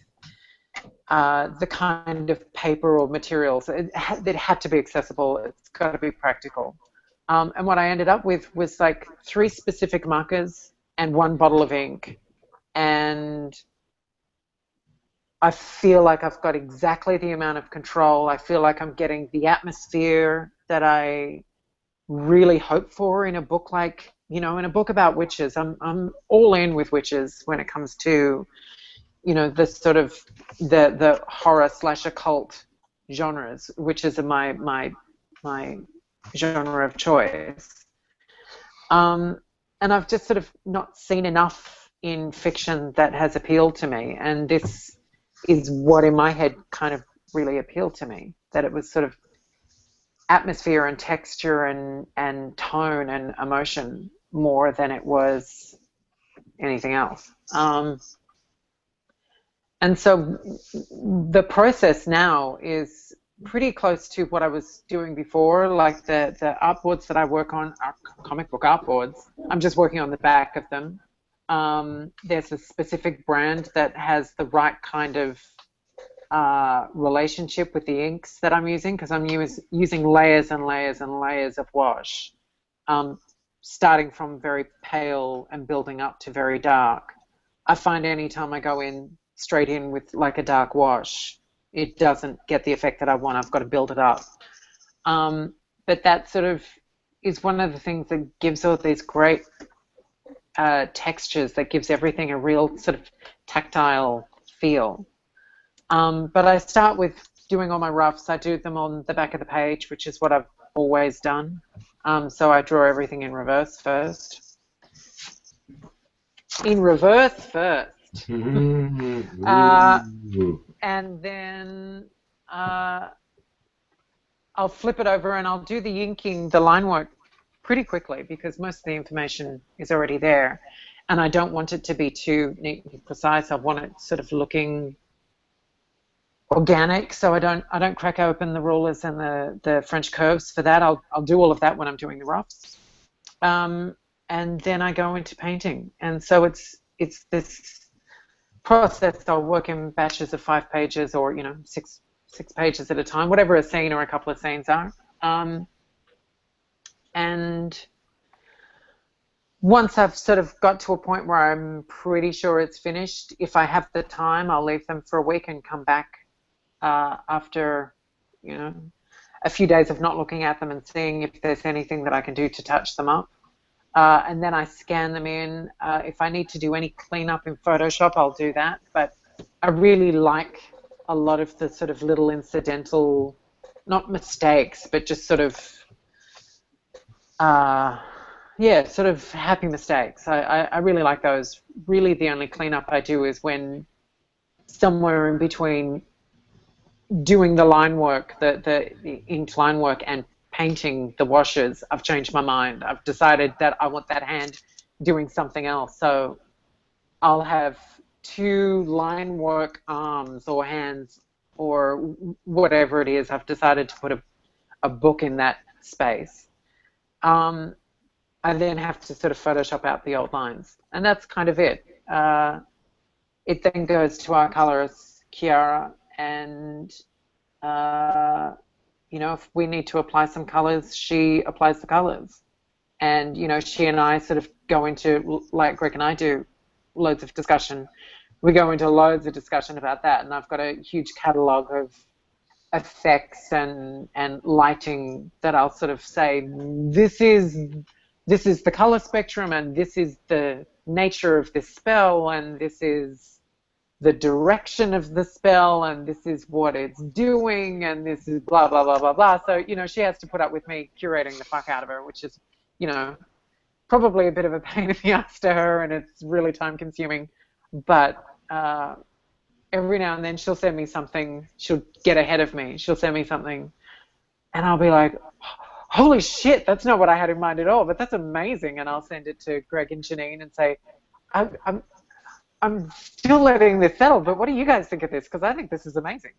[SPEAKER 3] the kind of paper or materials. It had to be accessible. It's got to be practical. And what I ended up with was like 3 specific markers and 1 bottle of ink. And I feel like I've got exactly the amount of control. I feel like I'm getting the atmosphere that I really hope for in a book like, you know, in a book about witches. I'm all in with witches when it comes to, you know, the sort of the horror / occult genres, witches are my genre of choice. And I've just sort of not seen enough in fiction that has appealed to me, and this is what in my head kind of really appealed to me, that it was sort of atmosphere and texture and tone and emotion more than it was anything else. And so the process now is pretty close to what I was doing before. Like the artboards that I work on are comic book artboards. I'm just working on the back of them. There's a specific brand that has the right kind of relationship with the inks that I'm using, because I'm using layers and layers and layers of wash, starting from very pale and building up to very dark. I find any time I go in straight in with like a dark wash, it doesn't get the effect that I want. I've got to build it up. But that sort of is one of the things that gives all these great textures, that gives everything a real sort of tactile feel. But I start with doing all my roughs, I do them on the back of the page, which is what I've always done. So I draw everything in reverse first. In reverse first. And then I'll flip it over and I'll do the inking, the line work pretty quickly because most of the information is already there. And I don't want it to be too neat and precise. I want it sort of looking organic, so I don't crack open the rulers and the French curves for that. I'll do all of that when I'm doing the roughs. And then I go into painting. And so it's this process. I'll work in batches of 5 pages or, you know, six pages at a time, whatever a scene or a couple of scenes are. And once I've sort of got to a point where I'm pretty sure it's finished, if I have the time, I'll leave them for a week and come back after, you know, a few days of not looking at them and seeing if there's anything that I can do to touch them up. And then I scan them in. If I need to do any cleanup in Photoshop, I'll do that. But I really like a lot of the sort of little incidental, not mistakes, but just sort of, sort of happy mistakes. I really like those. Really the only cleanup I do is when somewhere in between doing the line work, the inked line work, and painting the washes, I've changed my mind. I've decided that I want that hand doing something else. So I'll have 2 line work arms or hands or whatever it is. I've decided to put a book in that space. I then have to sort of Photoshop out the old lines. And that's kind of it. It then goes to our colorist, Kiara, and you know, if we need to apply some colors, she applies the colors. And, you know, she and I sort of go into, like Greg and I do, loads of discussion. We go into loads of discussion about that. And I've got a huge catalogue of effects and lighting that I'll sort of say, this is the color spectrum, and this is the nature of this spell, and this is the direction of the spell, and this is what it's doing, and this is blah, blah, blah, blah, blah. So, you know, she has to put up with me curating the fuck out of her, which is, you know, probably a bit of a pain in the ass to her, and it's really time consuming. But every now and then she'll send me something, she'll get ahead of me, she'll send me something, and I'll be like, holy shit, that's not what I had in mind at all, but that's amazing. And I'll send it to Greg and Janine and say, I'm still letting this settle, but what do you guys think of this? Because I think this is amazing.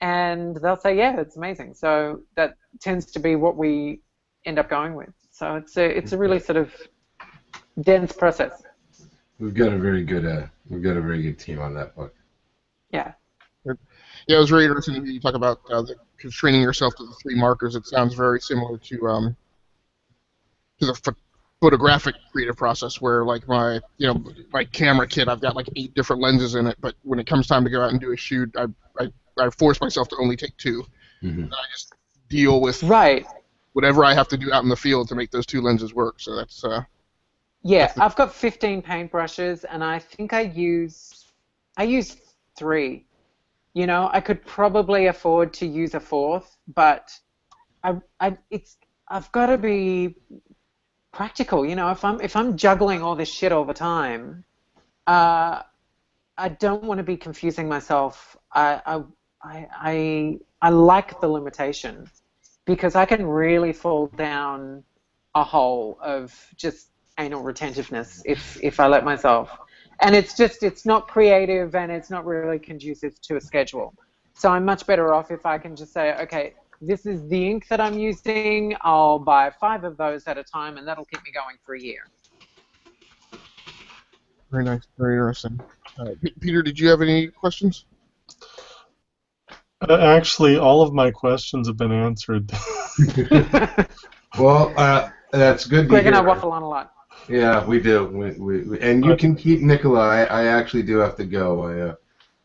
[SPEAKER 3] And they'll say, yeah, it's amazing. So that tends to be what we end up going with. So it's a really sort of dense process.
[SPEAKER 1] We've got a very good team on that book.
[SPEAKER 3] Yeah.
[SPEAKER 2] Yeah, it was very interesting to hear you talk about constraining yourself to the 3 markers. It sounds very similar to the photographic creative process, where like my camera kit, I've got like 8 different lenses in it, but when it comes time to go out and do a shoot, I force myself to only take 2. Mm-hmm. And I just deal with whatever I have to do out in the field to make those 2 lenses work. So that's I've got 15 paintbrushes, and I think I use 3. You know, I could probably afford to use a 4th, but I've got to be practical. You know, if I'm juggling all this shit all the time, I don't want to be confusing myself. I like the limitation, because I can really fall down a hole of just anal retentiveness if I let myself. And it's not creative, and it's not really conducive to a schedule. So I'm much better off if I can just say, okay, this is the ink that I'm using. I'll buy 5 of those at a time, and that'll keep me going for a year. Very nice. Very interesting. Peter, did you have any questions?
[SPEAKER 4] Actually, all of my questions have been answered.
[SPEAKER 1] Well, that's good to
[SPEAKER 3] Greg
[SPEAKER 1] hear.
[SPEAKER 3] and I waffle on a lot.
[SPEAKER 1] Yeah, we do. We and you can keep Nicola. I actually do have to go.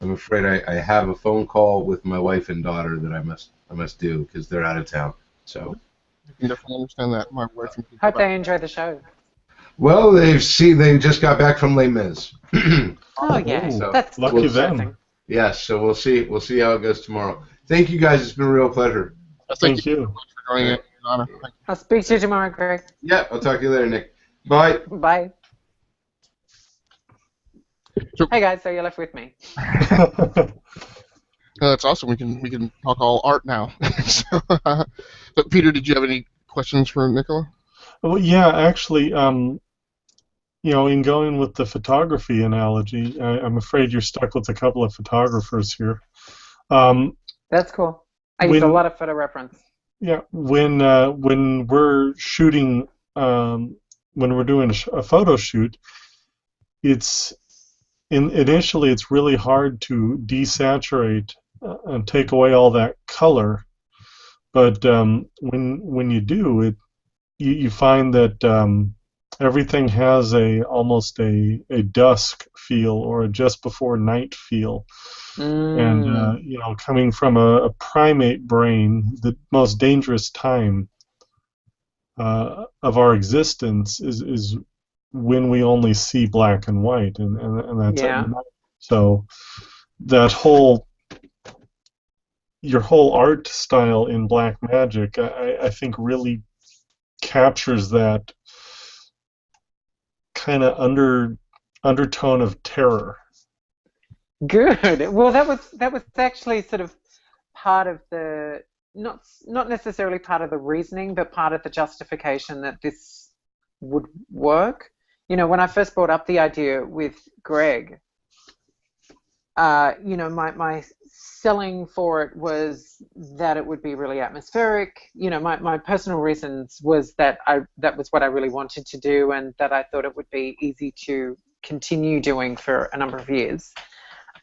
[SPEAKER 1] I'm afraid I have a phone call with my wife and daughter that I must do because they're out of town. So
[SPEAKER 2] I can definitely understand that. My wife and
[SPEAKER 3] hope they enjoy the show.
[SPEAKER 1] Well, they just got back from Les Mis.
[SPEAKER 3] Oh yeah,
[SPEAKER 1] so
[SPEAKER 3] that's
[SPEAKER 4] lucky them.
[SPEAKER 1] Yes, so we'll see how it goes tomorrow. Thank you guys. It's been a real pleasure.
[SPEAKER 2] Thank
[SPEAKER 4] Thank
[SPEAKER 2] you so
[SPEAKER 4] you.
[SPEAKER 2] much for joining in, Anna. Thank
[SPEAKER 3] I'll speak to you tomorrow, Greg.
[SPEAKER 1] Yeah, I'll talk to you later, Nick. Bye.
[SPEAKER 3] Bye.
[SPEAKER 2] So-
[SPEAKER 3] Hey guys, so you're left with me.
[SPEAKER 2] That's awesome. We can talk all art now. But Peter, did you have any questions for Nicola?
[SPEAKER 4] Well, yeah, actually, in going with the photography analogy, I'm afraid you're stuck with a couple of photographers here.
[SPEAKER 3] That's cool. I use a
[SPEAKER 4] When
[SPEAKER 3] lot of photo reference.
[SPEAKER 4] Yeah, when we're shooting, when we're doing a photo shoot, initially it's really hard to desaturate and take away all that color. But when you do, you find that everything has almost a dusk feel or a just before night feel. And coming from a primate brain, the most dangerous time of our existence is when we only see black and white, and that's
[SPEAKER 3] Yeah.
[SPEAKER 4] at night. So that your whole art style in Black Magic, I think, really captures that kind of undertone of terror.
[SPEAKER 3] Good. Well, that was actually sort of part of the not necessarily part of the reasoning, but part of the justification that this would work. When I first brought up the idea with Greg, my selling for it was that it would be really atmospheric. My personal reasons was that that was what I really wanted to do, and that I thought it would be easy to continue doing for a number of years.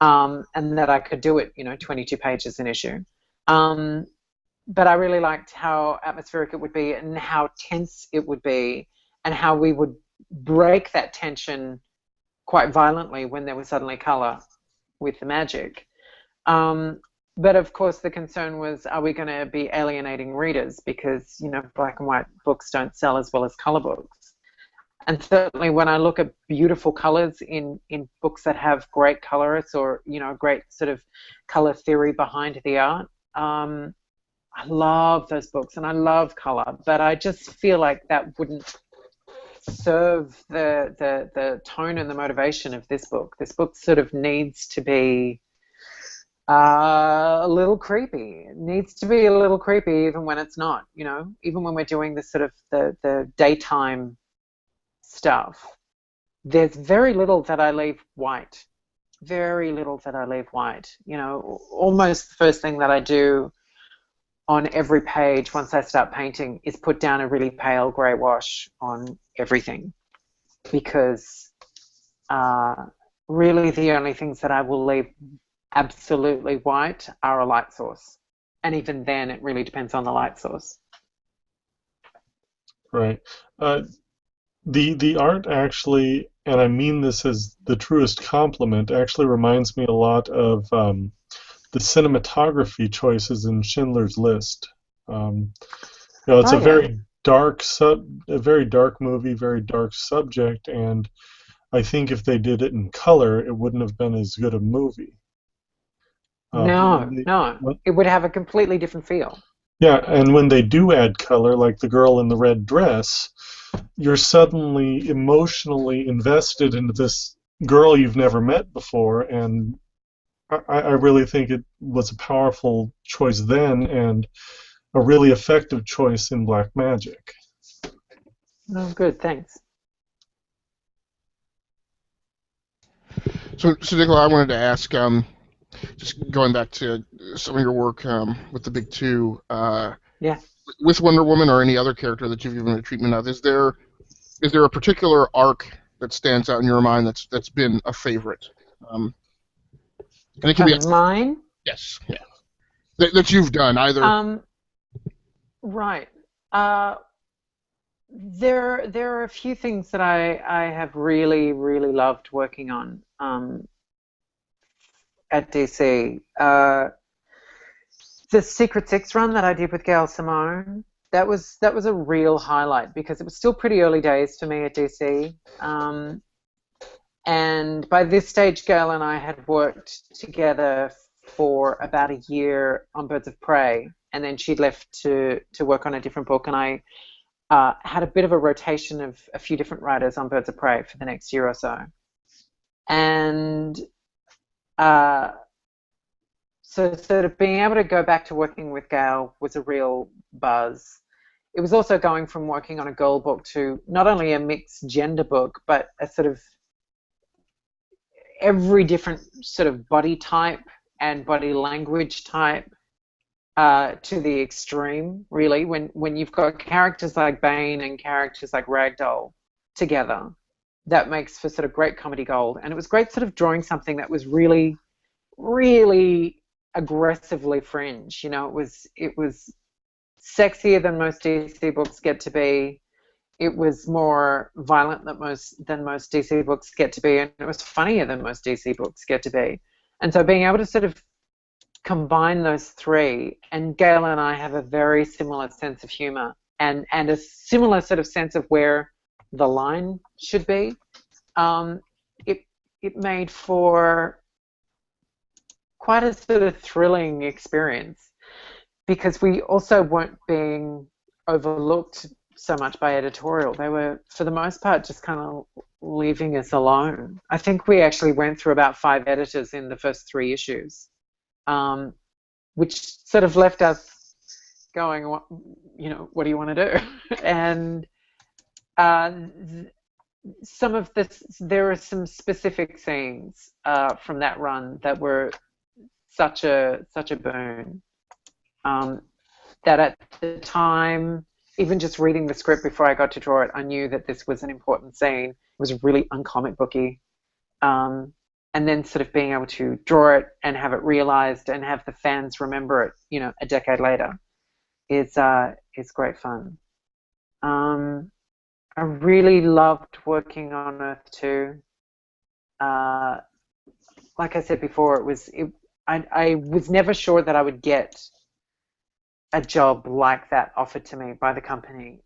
[SPEAKER 3] And that I could do it, 22 pages an issue. But I really liked how atmospheric it would be and how tense it would be and how we would break that tension quite violently when there was suddenly color with the magic. But of course the concern was, are we going to be alienating readers because, black and white books don't sell as well as color books. And certainly when I look at beautiful colors in books that have great colorists or, great sort of color theory behind the art, I love those books and I love color, but I just feel like that wouldn't serve the tone and the motivation of this book. This book sort of needs to be a little creepy. It needs to be a little creepy even when it's not, even when we're doing this sort of the daytime stuff. There's very little that I leave white. Very little that I leave white. Almost the first thing that I do on every page once I start painting is put down a really pale grey wash on everything, because really the only things that I will leave absolutely white are a light source. And even then it really depends on the light source.
[SPEAKER 4] Right. The art actually, and I mean this as the truest compliment, actually reminds me a lot of the cinematography choices in Schindler's List. It's a very dark movie, very dark subject, and I think if they did it in color, it wouldn't have been as good a movie.
[SPEAKER 3] No, it would have a completely different feel.
[SPEAKER 4] Yeah, and when they do add color, like the girl in the red dress, you're suddenly emotionally invested into this girl you've never met before, and I really think it was a powerful choice then and a really effective choice in Black Magic.
[SPEAKER 3] Oh, good, thanks.
[SPEAKER 2] So Nicola, I wanted to ask, just going back to some of your work with the big two,
[SPEAKER 3] Yeah.
[SPEAKER 2] with Wonder Woman or any other character that you've given a treatment of, is there a particular arc that stands out in your mind that's been a favorite? And it can be
[SPEAKER 3] mine.
[SPEAKER 2] Yes, yeah. That you've done either.
[SPEAKER 3] Right. There are a few things that I have really, really loved working on at DC. The Secret Six run that I did with Gail Simone, that was a real highlight because it was still pretty early days for me at DC. And by this stage, Gail and I had worked together for about a year on Birds of Prey, and then she left to work on a different book, and I had a bit of a rotation of a few different writers on Birds of Prey for the next year or so. And so sort of being able to go back to working with Gail was a real buzz. It was also going from working on a girl book to not only a mixed gender book, but a sort of every different sort of body type and body language type to the extreme, really. When you've got characters like Bane and characters like Ragdoll together, that makes for sort of great comedy gold. And it was great sort of drawing something that was really, really aggressively fringe. You know, it was sexier than most DC books get to be. It was more violent than most DC books get to be, and it was funnier than most DC books get to be. And so being able to sort of combine those three, and Gail and I have a very similar sense of humor and a similar sort of sense of where the line should be. It made for quite a sort of thrilling experience, because we also weren't being overlooked so much by editorial. They were, for the most part, just kind of leaving us alone. I think we actually went through about 5 editors in the first 3 issues, which sort of left us going, what do you want to do? And there are some specific scenes from that run that were such a boon, that at the time, even just reading the script before I got to draw it, I knew that this was an important scene. It was really uncomic booky. And then sort of being able to draw it and have it realized and have the fans remember it, a decade later is great fun. I really loved working on Earth 2. Like I said before, I was never sure that I would get a job like that offered to me by the company,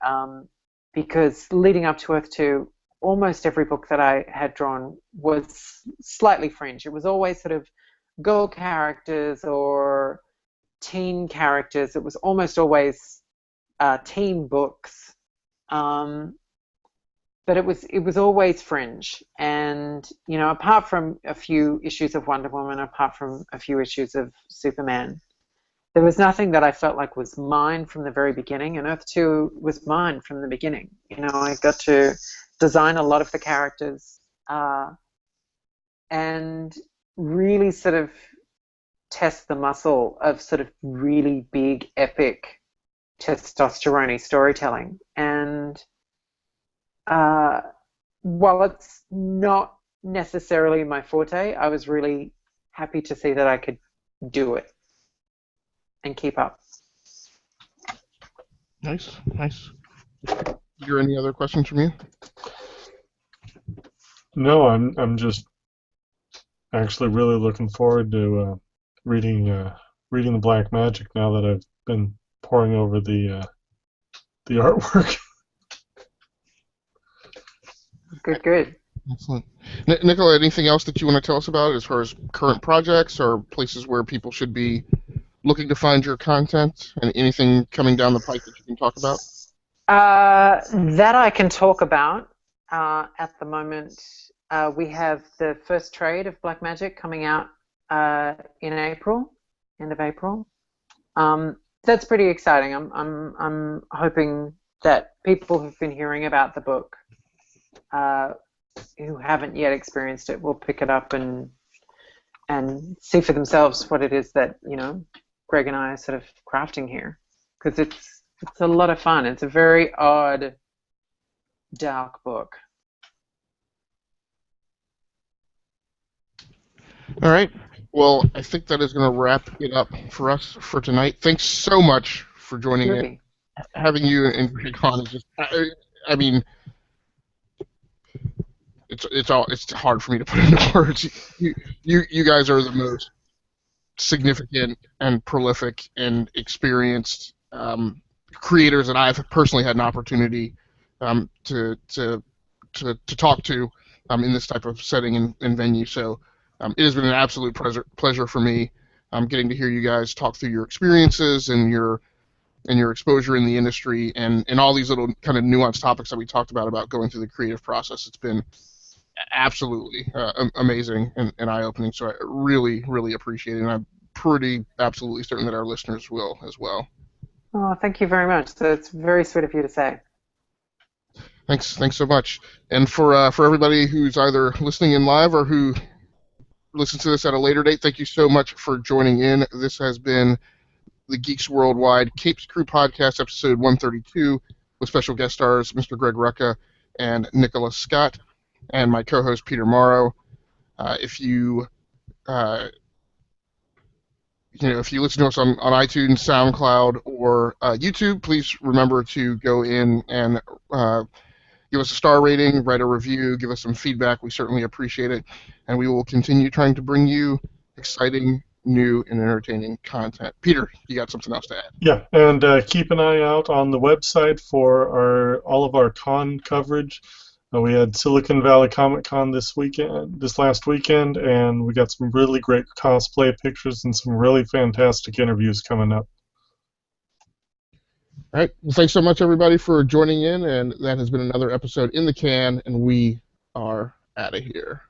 [SPEAKER 3] because leading up to Earth 2, almost every book that I had drawn was slightly fringe. It was always sort of girl characters or teen characters. It was almost always teen books, but it was always fringe. And apart from a few issues of Wonder Woman, apart from a few issues of Superman, there was nothing that I felt like was mine from the very beginning, and Earth 2 was mine from the beginning. I got to design a lot of the characters and really sort of test the muscle of sort of really big, epic, testosterone-y storytelling. And while it's not necessarily my forte, I was really happy to see that I could do it and keep up.
[SPEAKER 2] Nice. Is there any other questions from you?
[SPEAKER 4] No, I'm just actually really looking forward to reading the Black Magic now that I've been poring over the artwork.
[SPEAKER 3] Good.
[SPEAKER 2] Excellent. Nicola, anything else that you want to tell us about as far as current projects or places where people should be looking to find your content, and anything coming down the pipe that you can talk about?
[SPEAKER 3] That I can talk about. At the moment, we have the first trade of Black Magic coming out in April, end of April. That's pretty exciting. I'm hoping that people who've been hearing about the book, who haven't yet experienced it, will pick it up and see for themselves what it is that Greg and I are sort of crafting here, because it's a lot of fun. It's a very odd, dark book.
[SPEAKER 2] All right. Well, I think that is going to wrap it up for us for tonight. Thanks so much for joining in. Having you and Greg on is just, I mean, it's hard for me to put into words. You guys are the most significant and prolific and experienced creators that I've personally had an opportunity to talk to in this type of setting and venue. So it has been an absolute pleasure for me. getting to hear you guys talk through your experiences and your exposure in the industry and all these little kind of nuanced topics that we talked about going through the creative process. It's been absolutely amazing and eye-opening, so I really, really appreciate it, and I'm pretty absolutely certain that our listeners will as well.
[SPEAKER 3] Oh, thank you very much. That's very sweet of you to say.
[SPEAKER 2] Thanks so much. And for everybody who's either listening in live or who listens to this at a later date, thank you so much for joining in. This has been the Geeks Worldwide Capes Crew Podcast, episode 132, with special guest stars Mr. Greg Rucka and Nicholas Scott, and my co-host Peter Morrow. If you listen to us on iTunes, SoundCloud, or YouTube, please remember to go in and give us a star rating, write a review, give us some feedback. We certainly appreciate it, and we will continue trying to bring you exciting, new, and entertaining content. Peter, you got something else to add?
[SPEAKER 4] Yeah, and keep an eye out on the website for all of our con coverage. We had Silicon Valley Comic Con this last weekend, and we got some really great cosplay pictures and some really fantastic interviews coming up.
[SPEAKER 2] All right. Well, thanks so much, everybody, for joining in, and that has been another episode in the can, and we are out of here.